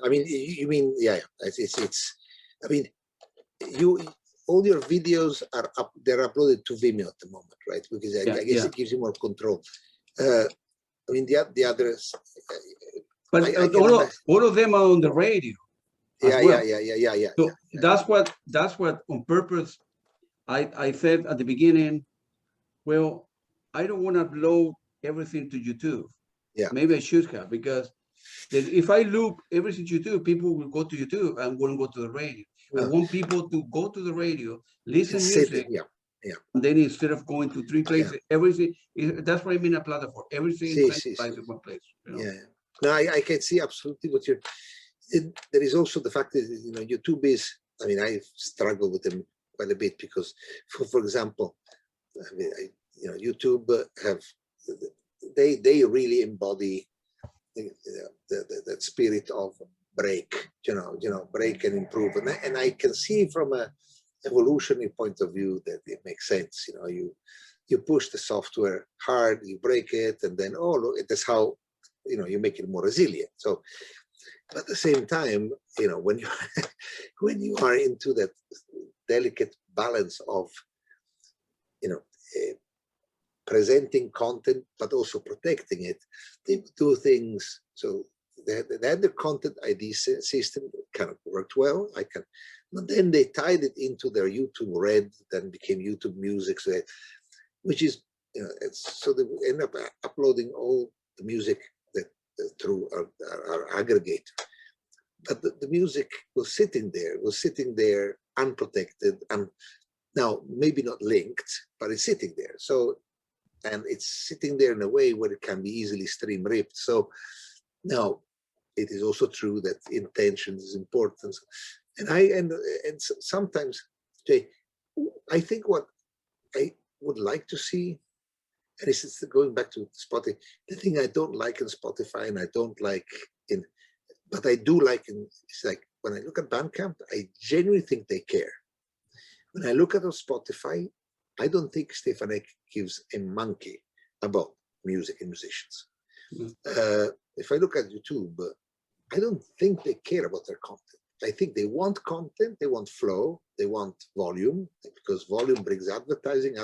I mean, you mean, it's. I mean, all your videos are up. They're uploaded to Vimeo at the moment, right? Because I guess it gives you more control. I mean, the others. But all of them are on the radio. Yeah. So that's what on purpose I said at the beginning. Well, I don't want to upload everything to YouTube. Yeah. Maybe I should have, because if I loop everything to YouTube, people will go to YouTube and won't go to the radio. I want people to go to the radio, listen music. And then instead of going to 3 places, everything. That's what I mean, a platform. Everything in one place. No, I can see absolutely what you're. There is also the fact that YouTube is. I mean, I struggle with them quite a bit because, for example, I mean, YouTube have they really embody that spirit of break, break and improve, and I can see from a evolutionary point of view that it makes sense. You push the software hard, you break it, and then look, that's how you make it more resilient. So, but at the same time, when you are into that delicate balance of presenting content but also protecting it, they do things. So they had the content ID system kind of worked well. But then they tied it into their YouTube Red, then became YouTube Music, so which is so they end up uploading all the music that through our aggregator. But the music was sitting there unprotected, and now maybe not linked, but it's sitting there. So, and it's sitting there in a way where it can be easily stream ripped. So now it is also true that intention is important. And sometimes, Jay, I think what I would like to see, and this is going back to Spotify, the thing I don't like in Spotify and I don't like but I do like it's like when I look at Bandcamp, I genuinely think they care. When I look at Spotify, I don't think Stefan Eck gives a monkey about music and musicians. If I look at YouTube, I don't think they care about their content. I think they want content, they want flow, they want volume, because volume brings advertising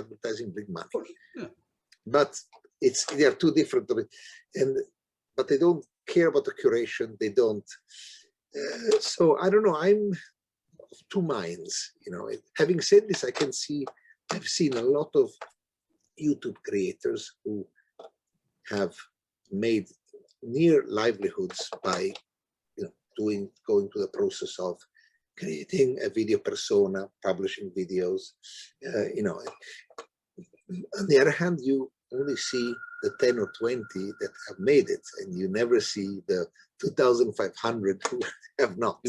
brings money. Yeah. But they are two different, but they don't care about the curation. They don't. So I don't know. I'm of two minds. Having said this, I've seen a lot of YouTube creators who have made near livelihoods by going through the process of creating a video persona, publishing videos. On the other hand, you only see the 10 or 20 that have made it, and you never see the 2,500 who have not,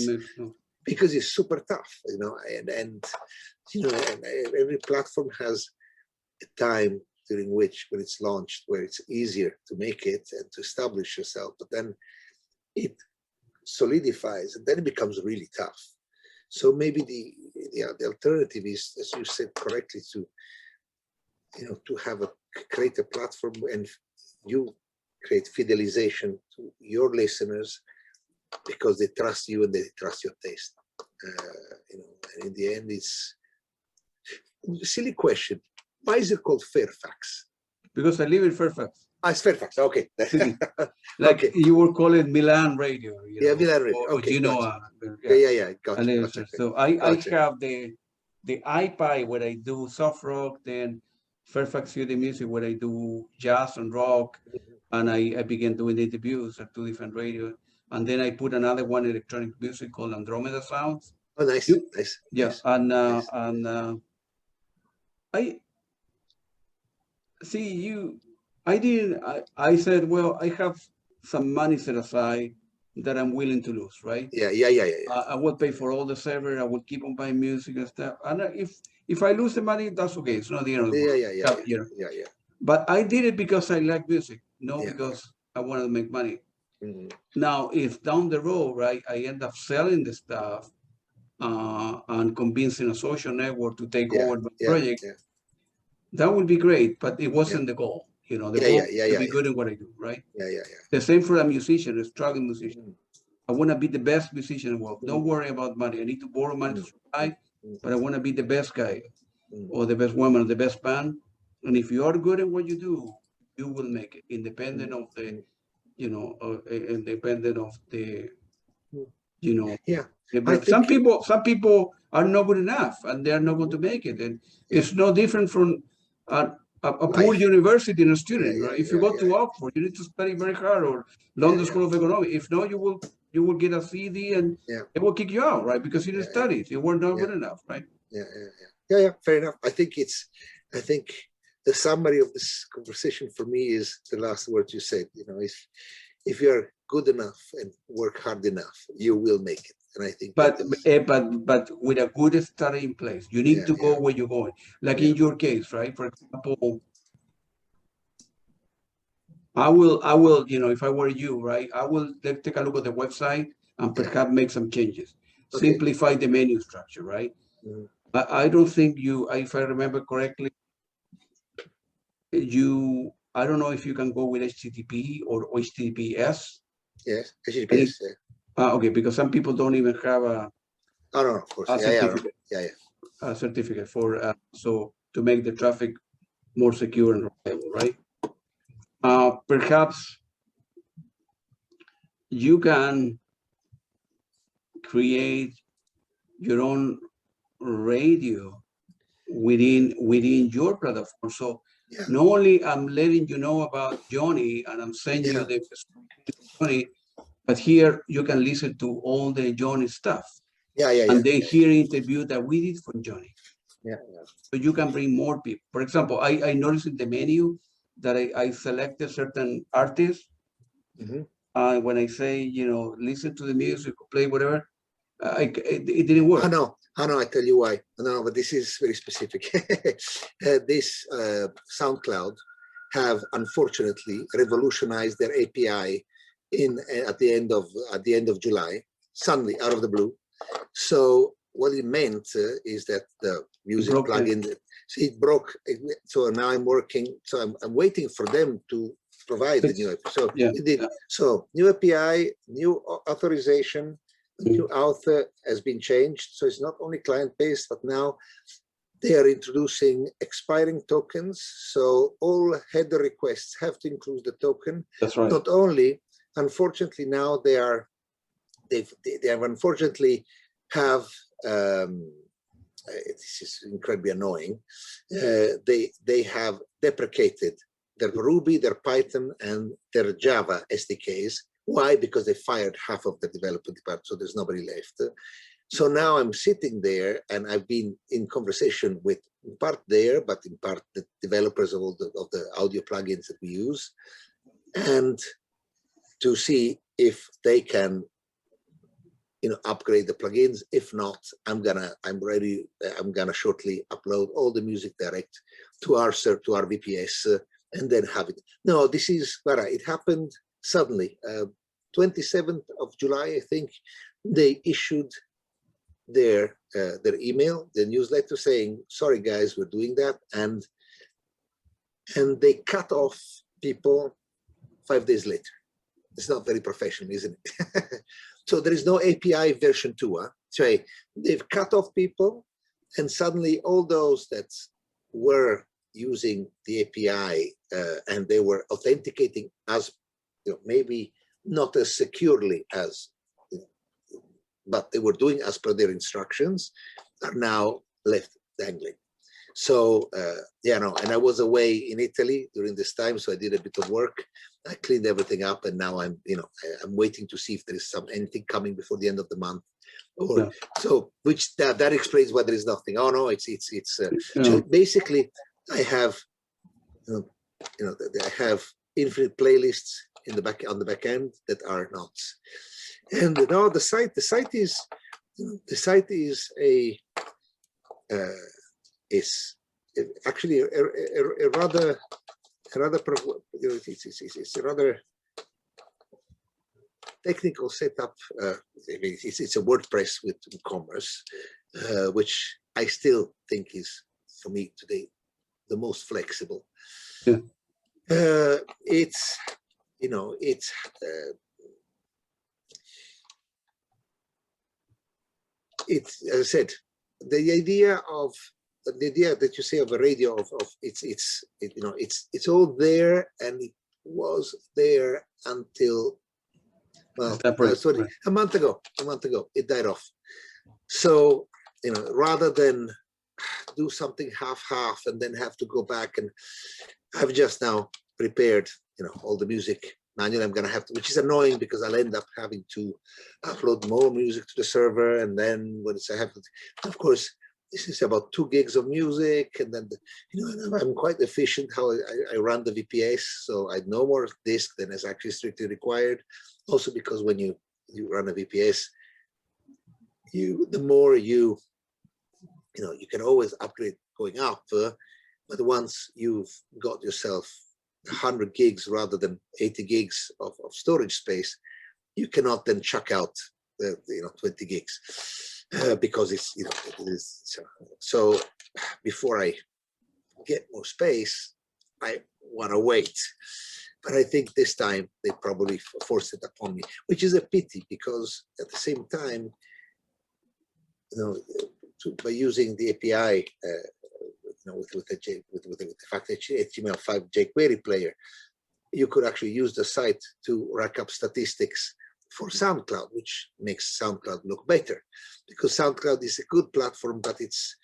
because it's super tough, and every platform has a time during which, when it's launched, where it's easier to make it and to establish yourself, but then it solidifies, and then it becomes really tough. So maybe the alternative is, as you said correctly, to to have create a platform and you create fidelization to your listeners because they trust you and they trust your taste. And in the end, it's a silly question. Why is it called Fairfax? Because I live in Fairfax. Ah, it's Fairfax. Okay. Like okay. you were calling Milan radio. Yeah, Milan radio. Okay. Genoa. Yeah. Gotcha. So I have the iPi where I do soft rock, then Fairfax City Music where I do jazz and rock, and I began doing interviews at 2 different radios, and then I put another one electronic music called Andromeda Sounds. Oh, nice. Nice. Yeah, nice. And I see you. I said, well, I have some money set aside that I'm willing to lose, right? Yeah. I will pay for all the server. I will keep on buying music and stuff. And if I lose the money, that's okay. It's not the end of the world. Yeah. But I did it because I like music, because I wanted to make money. Mm-hmm. Now, if down the road, right, I end up selling the stuff and convincing a social network to take over the project, that would be great. But it wasn't the goal. The goal is to be good at what I do, right? Yeah. The same for a musician, a struggling musician. I want to be the best musician in the world. Don't worry about money. I need to borrow money to survive, but I want to be the best guy or the best woman or the best band. And if you are good at what you do, you will make it, independent of the, independent of the, Some people are not good enough and they are not going to make it. And it's no different from a poor university and a student, right? If you go to Oxford, you need to study very hard, or London School of Economics. If not, you will get a CD and it will kick you out, right? Because you didn't study, you were not good enough, right? Yeah. Fair enough. I think the summary of this conversation for me is the last word you said. If you're good enough and work hard enough, you will make it. And I think, but with a good study in place, you need to go where you're going. Like in your case, right? For example, I will, if I were you, right, I will take a look at the website and perhaps make some changes. Simplify the menu structure, right? I don't think if I remember correctly, I don't know if you can go with HTTP or HTTPS. Yes, HTTPS. Okay, because some people don't even have a of course. Certificate. A certificate for so to make the traffic more secure and reliable, right? Perhaps you can create your own radio within your platform. So not only I'm letting you know about Johnny and I'm sending you the Johnny, but here you can listen to all the Johnny stuff. And then hear an interview that we did for Johnny. So you can bring more people. For example, I noticed in the menu that I selected certain artists. When I say, listen to the music, play whatever, it didn't work. I tell you why. No, but this is very specific. This SoundCloud have unfortunately revolutionized their API at the end of July, suddenly out of the blue. So what it meant is that the music plugin, it broke. So now I'm working. So I'm waiting for them to provide the new API. So it did. So new API, new authorization. New author has been changed, so it's not only client-based, but now they are introducing expiring tokens. So all header requests have to include the token. That's right. Not only, unfortunately, now they have unfortunately have. This is incredibly annoying. They have deprecated their Ruby, their Python, and their Java SDKs. Why? Because they fired half of the development department, so there's nobody left. So now I'm sitting there, and I've been in conversation with, in part there, but in part the developers of all the audio plugins that we use, and to see if they can, upgrade the plugins. If not, I'm gonna shortly upload all the music direct to our VPS, and then have it. No, this is it happened. Suddenly, 27th of July, I think, they issued their email, their newsletter saying, sorry guys, we're doing that. And and they cut off people 5 days later. It's not very professional, isn't it? So there is no API version 2. So they've cut off people, and suddenly all those that were using the API and they were authenticating as, maybe not as securely as, but they were doing as per their instructions, are now left dangling. So and I was away in Italy during this time, so I did a bit of work. I cleaned everything up, and now I'm waiting to see if there is anything coming before the end of the month, or so. Which that explains why there is nothing. Oh no, it's so basically I have I have infinite playlists in the back on the back end that are not. And no, the site is a is actually a rather it's a rather technical setup. It's a WordPress with WooCommerce, which I still think is, for me today, the most flexible. Yeah. It's as I said, the idea that you say of a radio of it's all there, and it was there until a month ago it died off. So rather than do something half and then have to go back, and I've just now prepared all the music manual I'm gonna have to, which is annoying because I'll end up having to upload more music to the server, and then once I have to, of course, this is about 2 gigs of music, and then I'm quite efficient how I run the VPS, so I no more disk than is actually strictly required. Also because when you run a VPS, the more you can always upgrade going up, but once you've got yourself 100 gigs rather than 80 gigs of storage space, you cannot then chuck out the 20 gigs because it is so. Before I get more space, I want to wait. But I think this time they probably forced it upon me, which is a pity, because at the same time, by using the API, with the fact that HTML5 jQuery player, you could actually use the site to rack up statistics for SoundCloud, which makes SoundCloud look better, because SoundCloud is a good platform, but it's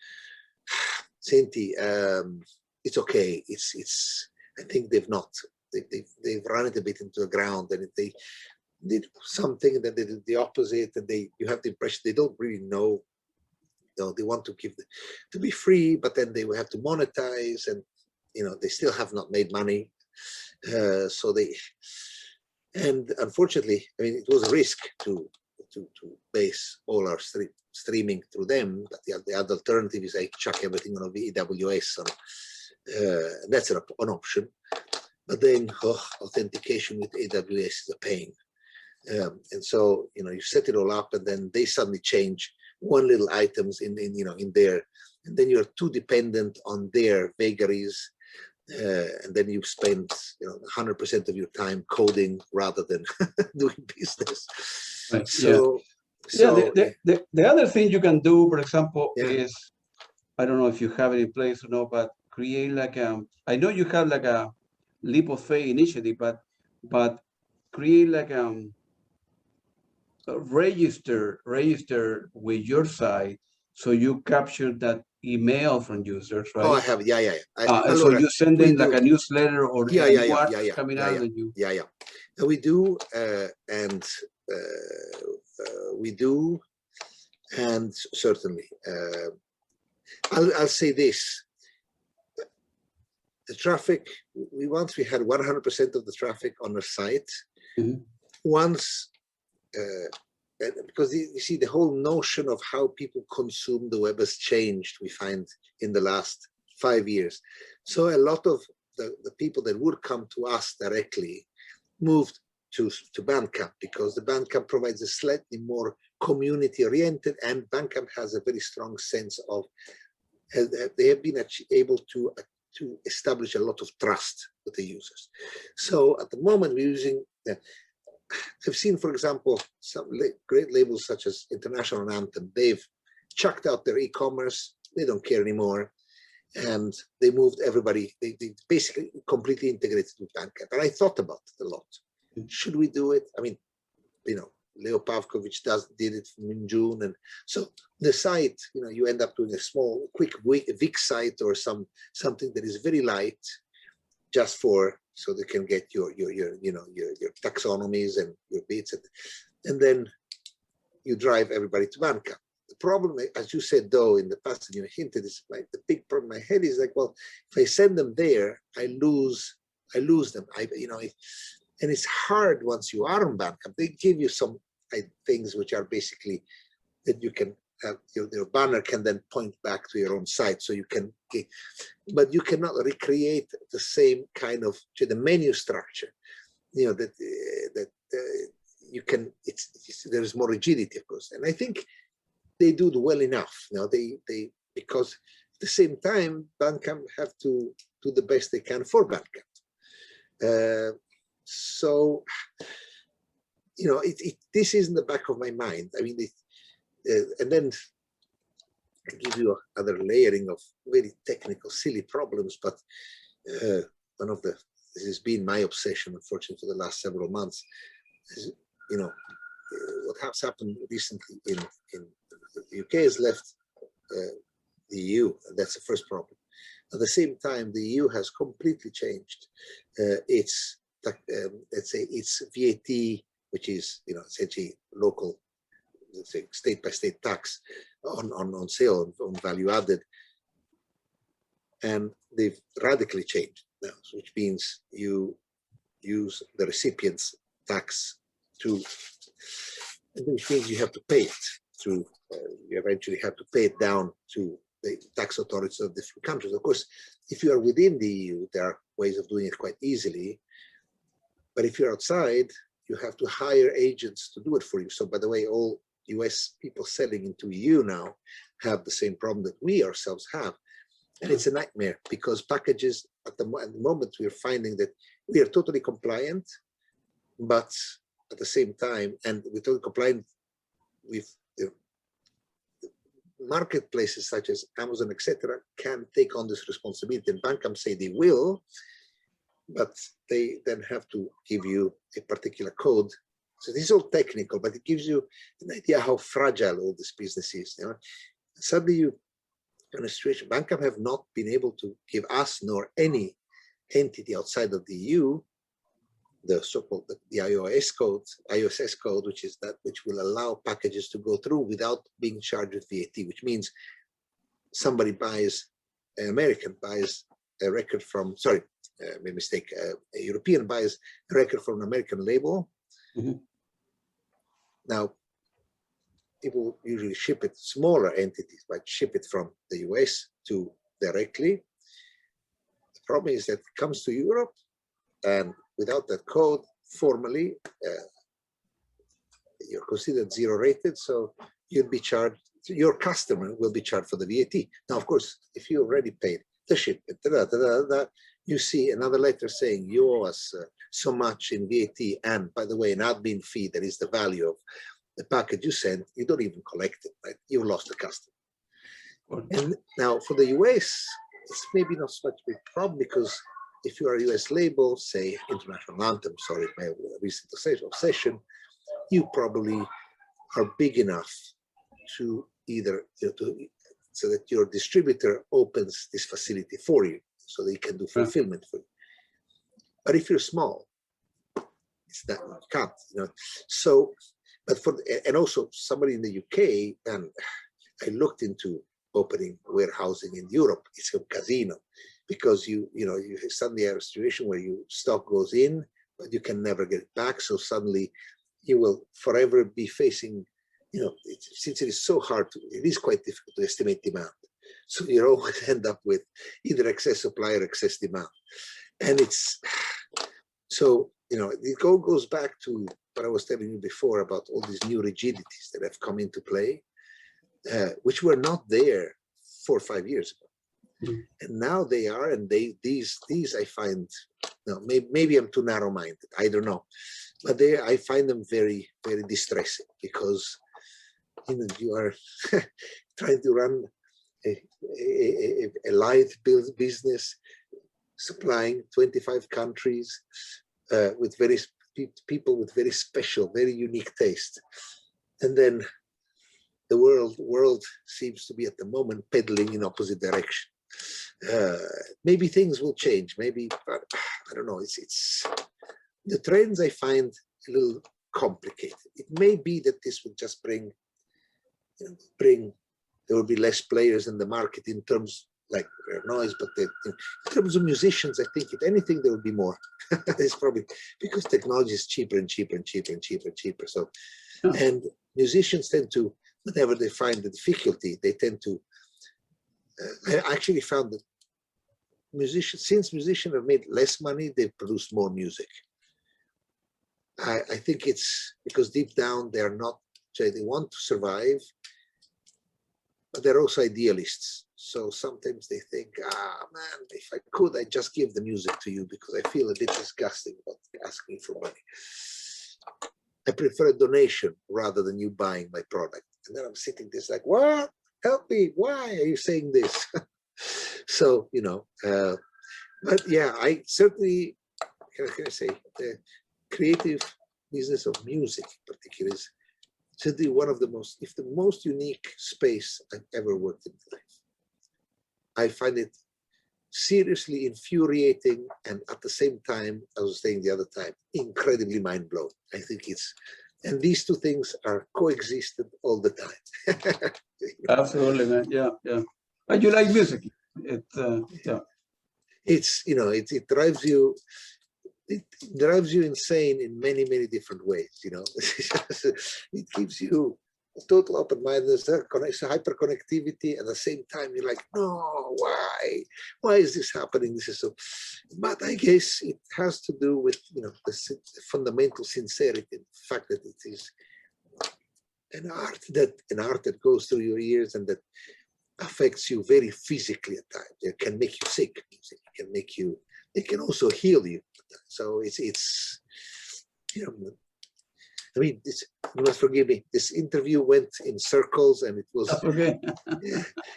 it's okay. I think they've run it a bit into the ground, and if they did something, then they did the opposite, and you have the impression they don't really know. They want to to be free, but then they will have to monetize, and they still have not made money. And unfortunately, I mean, it was a risk to base all our streaming through them. But the other alternative is I chuck everything on AWS, and that's an option. But then authentication with AWS is a pain, and so you set it all up, and then they suddenly change one little items in there, and then you're too dependent on their vagaries, and then you spend 100% of your time coding rather than doing business. Right. So the other thing you can do, for example, is, I don't know if you have it in place or not, but create like I know you have like a leap of faith initiative, but create like register with your site, so you capture that email from users, right? Oh, I have, yeah. So you send them like a newsletter or coming out of you. And we do, and certainly, I'll say this: the traffic. Once we had 100% of the traffic on the site. Mm-hmm. Once. Because you see, the whole notion of how people consume the web has changed, we find, in the last 5 years. So a lot of the people that would come to us directly moved to Bandcamp, because the Bandcamp provides a slightly more community oriented, and Bandcamp has a very strong sense of, they have been able to to establish a lot of trust with the users. So at the moment we're using, I've seen, for example, some great labels such as International and Anthem, they've chucked out their e-commerce, they don't care anymore. And they moved everybody, they basically completely integrated with Bandcamp. And I thought about it a lot. Should we do it? I mean, you know, Leo Pavkovich did it in June. And so the site, you know, you end up doing a small, quick Wix site or something that is very light, just for, so they can get your taxonomies and your bits. And then you drive everybody to Bandcamp. The problem, as you said, though, in the past, and you hinted, is like the big problem in my head is like, well, if I send them there, I lose them. And it's hard once you are on Bandcamp. They give you some things which are basically that you can have, your banner can then point back to your own site, so you can, but you cannot recreate the same kind of the menu structure. You know that you can. There's more rigidity, of course, and I think they do it well enough. You know, they because at the same time, Bandcamp have to do the best they can for Bandcamp. So, you know, this is in the back of my mind. I mean, and then I give you other layering of very technical, silly problems. But one of this has been my obsession, unfortunately, for the last several months. Is, you know, what has happened recently in the UK has left the EU, and that's the first problem. At the same time, the EU has completely changed its, let's say, its VAT, which is, you know, essentially local, let's say, state-by-state tax on sale, on value added, and they've radically changed now, which means you use the recipient's tax to, which means you have to pay it through. You eventually have to pay it down to the tax authorities of different countries. Of course, if you are within the EU, there are ways of doing it quite easily. But if you're outside, you have to hire agents to do it for you. So, by the way, all US people selling into EU now have the same problem that we ourselves have. And it's a nightmare because packages, at the moment, we're finding that we are totally compliant, but at the same time, and we're totally compliant with marketplaces such as Amazon, etc., can take on this responsibility. And Bandcamp say they will, but they then have to give you a particular code. So this is all technical, but it gives you an idea how fragile all this business is. You know? Suddenly you, in a situation, Bandcamp have not been able to give us nor any entity outside of the EU the so-called the iOS code, which is that which will allow packages to go through without being charged with VAT, which means somebody buys, an American buys a record from, sorry, made a mistake, a European buys a record from an American label. Mm-hmm. Now, people usually ship it, smaller entities might ship it from the US to directly. The problem is that it comes to Europe, and without that code, formally, you're considered zero rated, so you'd be charged, your customer will be charged for the VAT. Now, of course, if you already paid the shipment, you see another letter saying you owe us so much in VAT, and by the way, an admin fee, that is the value of the package you sent, you don't even collect it, right? You've lost the customer. And now for the US, it's maybe not such a big problem because if you are a US label, say International Anthem, sorry, my recent obsession, you probably are big enough to either, so that your distributor opens this facility for you, so they can do fulfillment for you. But if you're small, it's not, you can't, you know. So, but and also somebody in the UK, and I looked into opening warehousing in Europe, it's a casino, because you suddenly have a situation where your stock goes in, but you can never get it back. So suddenly you will forever be facing, since it is so hard it is quite difficult to estimate demand. So you always end up with either excess supply or excess demand. And it's, so, it all goes back to what I was telling you before about all these new rigidities that have come into play, which were not there 4 or 5 years ago. And now they are, and these I find, no, maybe I'm too narrow-minded, I don't know, but I find them very, very distressing, because you are trying to run a light business, supplying 25 countries with people with very special, very unique taste, and then the world seems to be at the moment pedaling in opposite direction. Maybe things will change, maybe, but I don't know. It's the trends I find a little complicated. It may be that this will just bring there will be less players in the market in terms like RareNoise, but in terms of musicians, I think if anything there will be more. It's probably because technology is cheaper and cheaper and cheaper and cheaper and cheaper. So, and musicians tend to, whenever they find the difficulty, they tend to. I actually found that since musicians have made less money, they've produced more music. I think it's because deep down they are not, they want to survive, but they're also idealists. So sometimes they think, man, if I could, I'd just give the music to you because I feel a bit disgusting about asking for money. I prefer a donation rather than you buying my product. And then I'm sitting there like, what? Help me, why are you saying this? So, but yeah, I certainly, can I say, the creative business of music in particular is certainly one of the most, if the most unique space I've ever worked in life. I find it seriously infuriating, and at the same time, I was saying the other time, incredibly mind-blowing. I think it's, and these two things are coexistent all the time. Absolutely, man. Yeah, yeah. And you like music? Yeah. It's it drives you. It drives you insane in many, many different ways. It gives you a total open-mindedness, hyper-connectivity. At the same time, you're like, no, why? Why is this happening? This is so. But I guess it has to do with the fundamental sincerity, the fact that it is an art that goes through your ears and that affects you very physically at times. It can make you sick. It can make you. It can also heal you. So it's I mean, you must forgive me. This interview went in circles, and it was okay.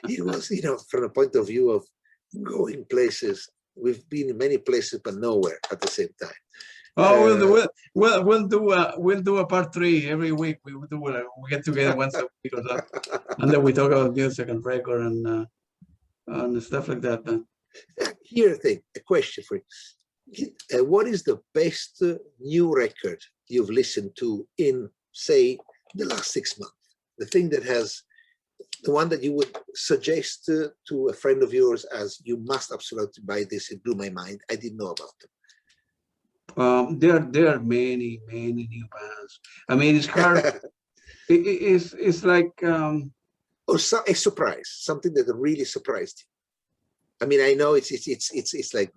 It was from the point of view of going places. We've been in many places, but nowhere at the same time. Oh, we'll do a part 3 every week. We get together once a week or so, and then we talk about music and record and stuff like that. Here, a question for you. What is the best new record you've listened to in, say, the last 6 months? The thing that has, the one that you would suggest to a friend of yours as, you must absolutely buy this, it blew my mind, I didn't know about them. There are many new bands. I mean, it's hard. It's like or a surprise, something that really surprised you. I mean, I know it's like,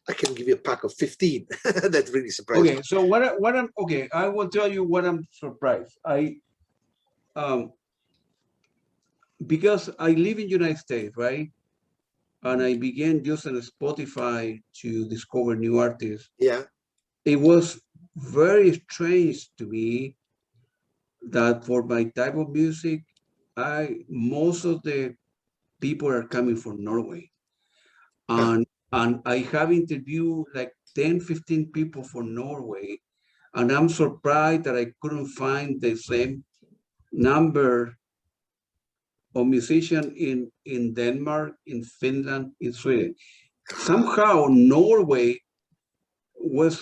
I can give you a pack of 15 that really surprised me. Okay, so I will tell you what I'm surprised. Because I live in the United States, right? And I began using Spotify to discover new artists. Yeah. It was very strange to me that for my type of music, most of the people are coming from Norway. And I have interviewed like 10, 15 people from Norway, and I'm surprised that I couldn't find the same number of musicians in Denmark, in Finland, in Sweden. Somehow Norway was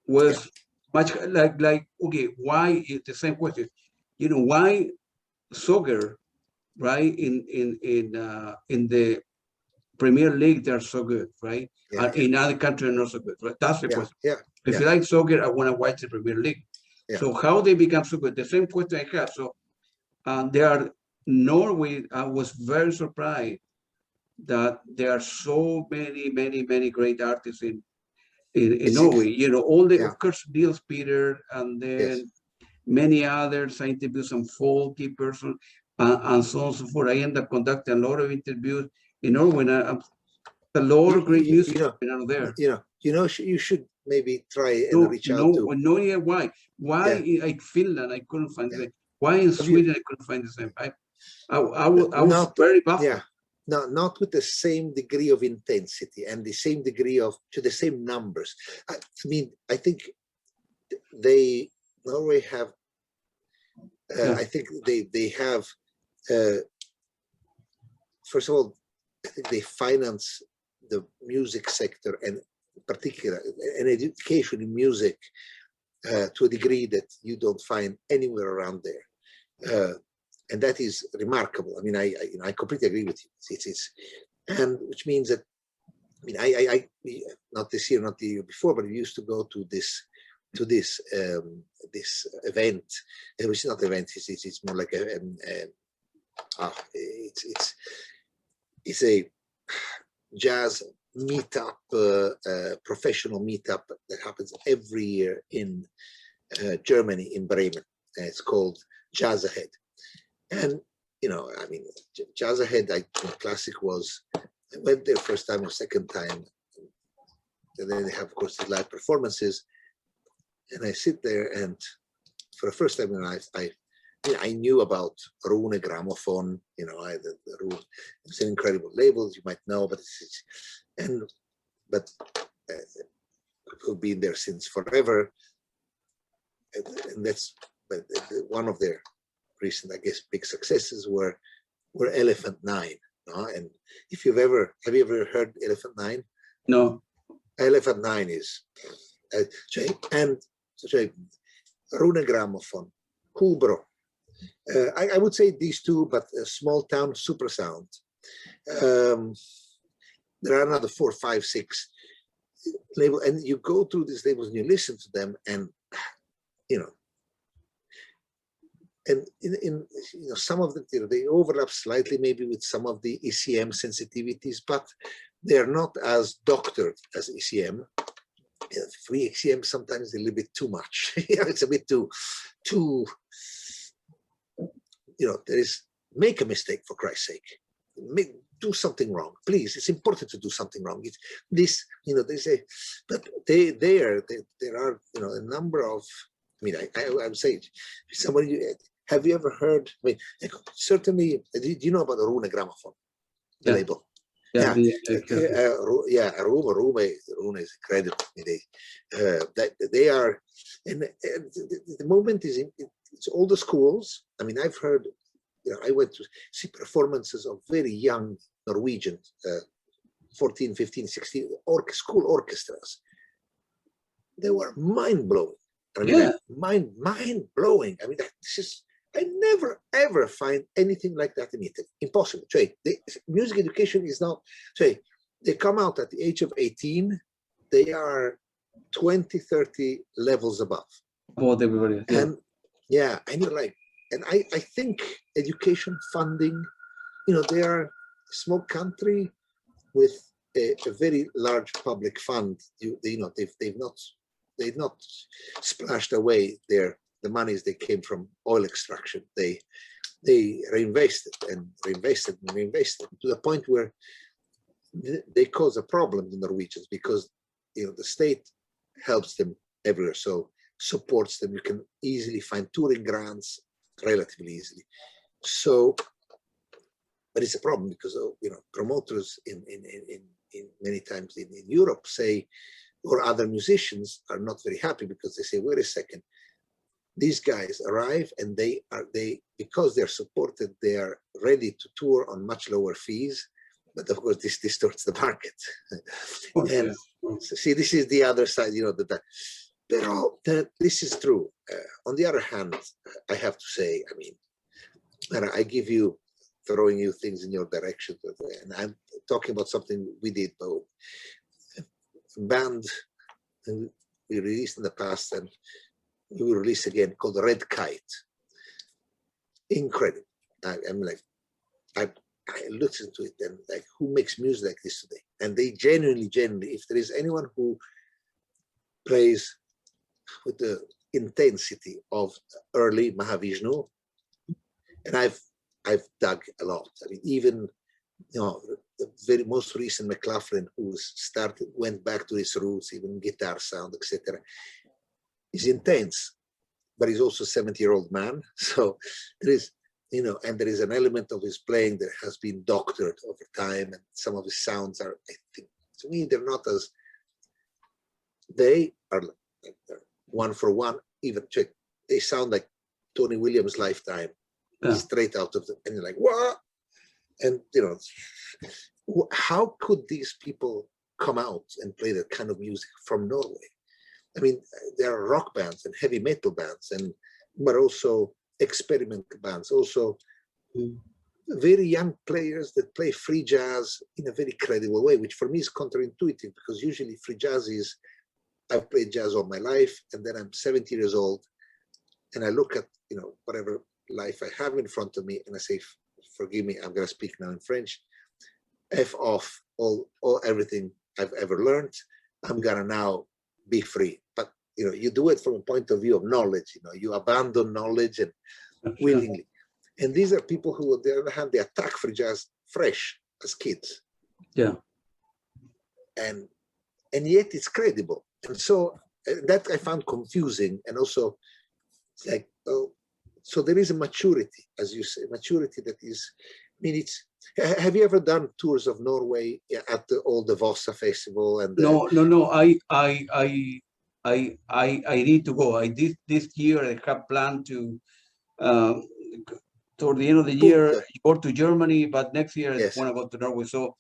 much like okay, why is the same question? Why soccer, right? In the Premier League, they're so good, right? Yeah, and in other countries, not so good, right? That's the question. Yeah. If you like soccer, I want to watch the Premier League. Yeah. So how they become so good? The same question I have. So Norway, I was very surprised that there are so many great artists in Norway. All the, of course, Niels Peter, and then many others. I interviewed some folky person and so on and so forth. I end up conducting a lot of interviews in Norway, a lot of great music out there. You should maybe try and reach out to. No, yeah, why? Why in Finland I couldn't find the same? Why in Sweden I couldn't find the same? I was very baffled. Yeah, no, not with the same degree of intensity and the same degree of the same numbers. I mean, I think Norway have. I think they have. First of all, I think they finance the music sector, and in particular an education in music to a degree that you don't find anywhere around there, and that is remarkable. I mean, I completely agree with you. And which means that I not this year, not the year before, but we used to go to this event, which is not an event. It's more like it's a jazz meetup, professional meetup that happens every year in Germany, in Bremen. It's called Jazz Ahead. And, I mean, Jazz Ahead, classic was, I went there first time or second time. And then they have, of course, the live performances. And I sit there, and for the first time in my life, I knew about Rune Gramophone, it's an incredible label, you might know, but who've been there since forever, and that's one of their recent, I guess, big successes were Elephant 9. And have you ever heard Elephant 9? No. Elephant 9 is Rune Gramophone, Hubro. I would say these two, but Small Town Super Sound. There are another 4, 5, 6 labels, and you go through these labels and you listen to them, and in some of them, they overlap slightly maybe with some of the ECM sensitivities, but they're not as doctored as ECM. Free ECM sometimes a little bit too much. It's a bit too. There is, make a mistake, for Christ's sake. Do something wrong, please. It's important to do something wrong. It's this, they say, but there are, a number of. I would say, somebody. Have you ever heard? Certainly. Do you know about the Rune Gramophone, the label? Rune is incredible. They are, and the moment is it's all the schools. I've heard. I went to see performances of very young Norwegian, 14, 15, 16 school orchestras. They were mind blowing. Mind blowing. This is. I never ever find anything like that in Italy. Impossible. The music education is now. They come out at the age of 18. They are 20, 30 levels above. Above everybody. Yeah. And you're like. And I think education funding, they are a small country with a very large public fund. They've not splashed away the monies they came from oil extraction. They reinvested and reinvested and reinvested to the point where they cause a problem to Norwegians because the state helps them everywhere, so supports them. You can easily find touring grants. Relatively easily, but it's a problem because promoters in many times in Europe say, or other musicians are not very happy because they say, wait a second, these guys arrive and because they're supported, they are ready to tour on much lower fees, but of course this distorts the market. See, this is the other side, this is true. On the other hand, I have to say, I give you, throwing you things in your direction, and I'm talking about something we did, band we released in the past, and we will release again, called Red Kite. Incredible. I listened to it and who makes music like this today? And they genuinely, if there is anyone who plays with the intensity of early Mahavishnu, and I've dug a lot. Even the very most recent McLaughlin, went back to his roots, even guitar sound, etc. Is intense, but he's also a 70-year-old man. So there is, and there is an element of his playing that has been doctored over time, and some of his sounds are, I think, to me, they're not as, they are one for one, even check, they sound like Tony Williams' Lifetime, straight out of the, and you're like, what? And, how could these people come out and play that kind of music from Norway? I mean, there are rock bands and heavy metal bands, but also experimental bands, also very young players that play free jazz in a very credible way, which for me is counterintuitive, because usually free jazz is, I've played jazz all my life, and then I'm 70 years old, and I look at, whatever life I have in front of me, and I say, forgive me, I'm going to speak now in French, F off everything I've ever learned, I'm going to now be free. But, you do it from a point of view of knowledge, you abandon knowledge and willingly. And these are people who, on the other hand, they attack free jazz fresh as kids. Yeah. And yet it's credible. And so that I found confusing, and also like, oh, so there is a maturity, as you say, maturity that is, I mean, it's, have you ever done tours of Norway at all the Vossa festival? And no, I need to go. This year I have planned to, toward the end of the year, go to Germany, but next year I want to go to Norway. So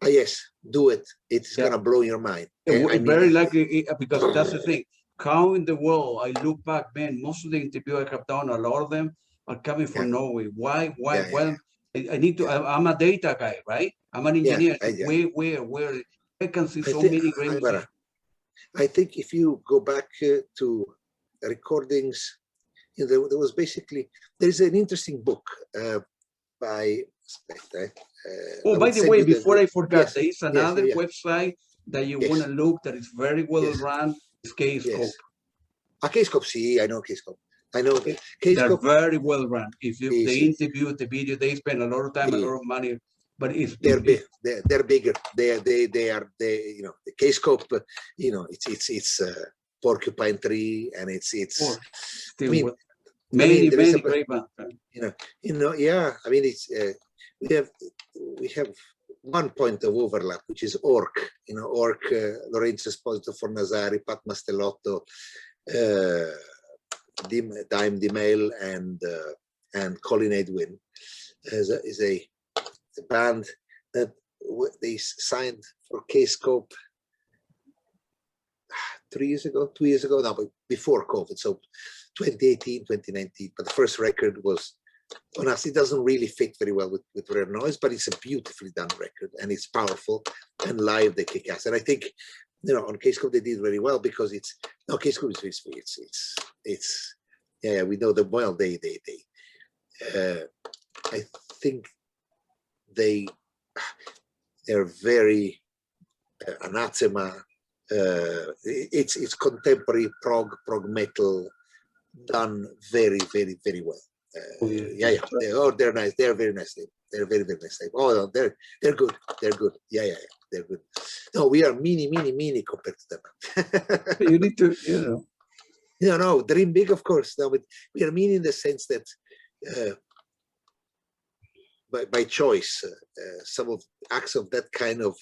yes, do it. It's gonna blow your mind. Very likely, because that's the thing. How in the world I look back, man, most of the interview I have done, a lot of them are coming from Norway. Why? Well, I need to. I'm a data guy, right? I'm an engineer. Where? I can see so many great music. I think if you go back to recordings, there was basically, there's an interesting book by. By the way, before I forgot, there is another website that you want to look that is very well run. It's Kscope. Kscope, see, I know Kscope. I know Kscope. They're very well run. If they interview the video, they spend a lot of time, a lot of money. But they're big. They're bigger. They are. The Kscope. It's Porcupine Tree, and it's. I mean, many great bands. Yeah. I mean, it's we have one point of overlap, which is Orc. Lorenzo Esposito Fornasari, Pat Mastelotto, Dime DiMail, and Colin Edwin is a band that they signed for Kscope 2 years ago now, but before COVID, so 2018, 2019. But the first record was on us. It doesn't really fit very well with RareNoise, but it's a beautifully done record, and it's powerful, and live they kick ass. And I think, on Kscope they did very well, because Kscope is we know them well. I think they're very anathema. It's contemporary prog metal done very, very, very well. They're nice. They're very nice. They're very, very nice. Oh, no, they're good. They're good. Yeah, they're good. No, we are mini compared to them. You need to, No, dream big, of course. No, but we are mini in the sense that by choice, some of acts of that kind of,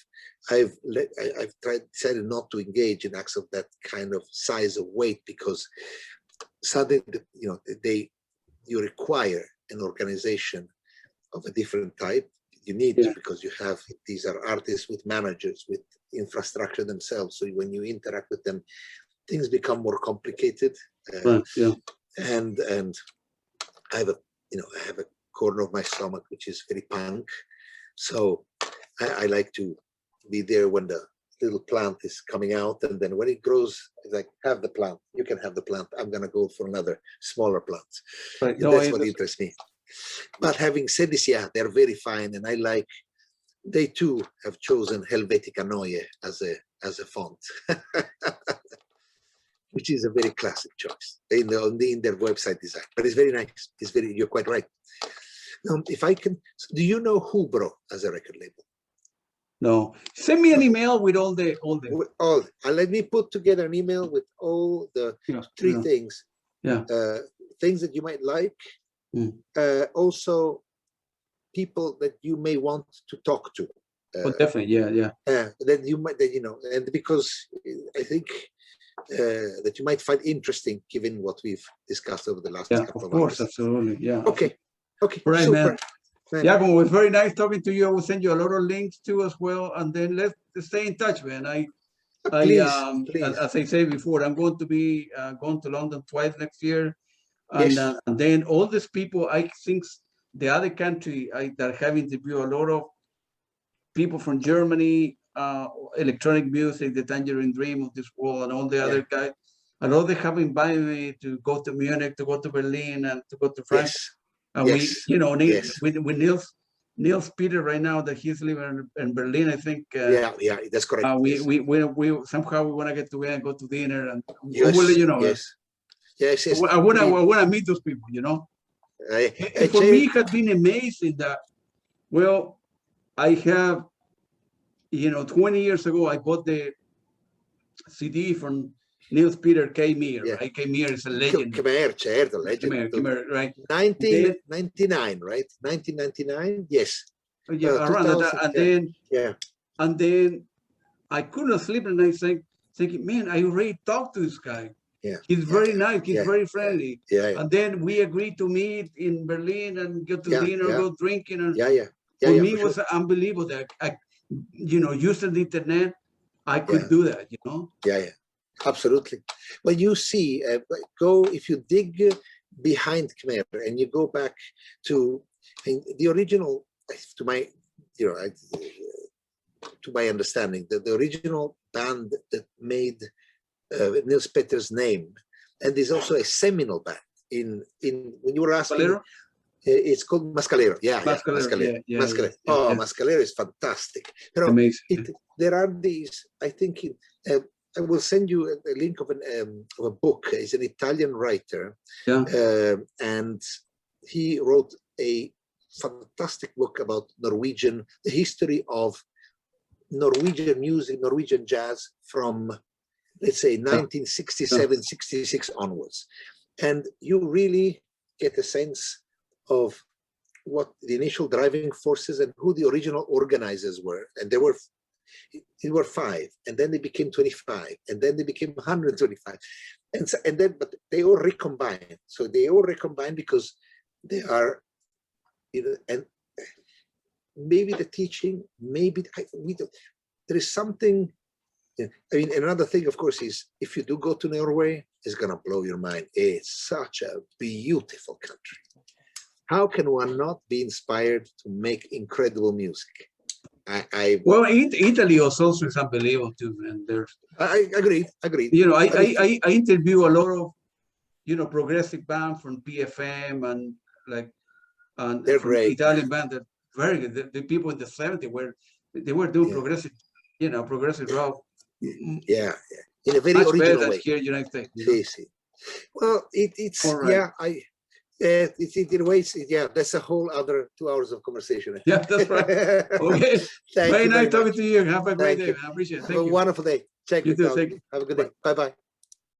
I've decided not to engage in acts of that kind of size of weight, because suddenly, you require an organization of a different type. You need to, because these are artists with managers, with infrastructure themselves. So when you interact with them, things become more complicated. And I have a corner of my stomach which is very punk, so I like to be there when the little plant is coming out, and then when it grows, it's like, have the plant, you can have the plant, I'm gonna go for another smaller plant. Right. That's what interests me. But having said this, they're very fine, and I like, they too have chosen Helvetica Neue as a font. Which is a very classic choice in their website design, but it's very nice. You're quite right. Now, if I can, do you know Hubro as a record label? No. Send me an email with all the. And let me put together an email with all the three things. Yeah. Things that you might like. Also, people that you may want to talk to. Definitely, yeah. That you might, and because I think that you might find interesting, given what we've discussed over the last couple of hours. Absolutely, yeah. Okay, right, super. Man. Giacomo, it was very nice talking to you. I will send you a lot of links too as well, and then let's stay in touch, man. Please. As I said before, I'm going to be going to London twice next year, and then all these people, I think the other country that have interviewed a lot of people from Germany, electronic music, the Tangerine Dream of this world, and all the other guys. And all they have invited me to go to Munich, to go to Berlin, and to go to France. And we, with Niels Peter right now that he's living in Berlin, I think. That's correct. We somehow we want to get together and go to dinner, and we'll let you know. Yes. I want to meet those people, For me, it has been amazing that, well, I have, 20 years ago, I bought the CD from Niels Peter K-Meer, right? K-Meer is a legend. K-Meer, certo, legend. K-Meer, right? 1999, right? 1999, yes. Around that. And then I couldn't sleep, and I thinking, man, I already talked to this guy. He's very nice. He's very friendly. And then we agreed to meet in Berlin and go to dinner, go drinking. And for me, it was unbelievable that using the internet, I could do that. Absolutely. Well, you see, if you dig behind Khmer and you go back to the original, to my understanding, the original band that made Niels Peter's name, and there's also a seminal band in when you were asking. Mascalero? It's called Mascalero. Mascalero. Mascalero is fantastic. Amazing. There are these, I think, I will send you a link of a book. He's an Italian writer, and he wrote a fantastic book about Norwegian, the history of Norwegian music, Norwegian jazz from, let's say, 1967, 66 onwards. And you really get a sense of what the initial driving forces and who the original organizers were. And there were 5, and then they became 25, and then they became 125, but they all recombine. So they all recombine because they are, and maybe the teaching, there is something. I mean, another thing, of course, is if you do go to Norway, it's gonna blow your mind. It's such a beautiful country. How can one not be inspired to make incredible music? Well, Italy also is unbelievable too, man. I agree. I interview a lot of progressive band from PFM and they're great. Italian band that very good. The people in the 70s were doing progressive, progressive rock. Yeah, in a very original way. Here in the United States. Well, it's right. In ways, that's a whole other 2 hours of conversation. Yeah, that's right. Okay. Very nice talking to you. Have a great day. I appreciate it. Thank you. Wonderful day. You too. Have a good day. Bye-bye.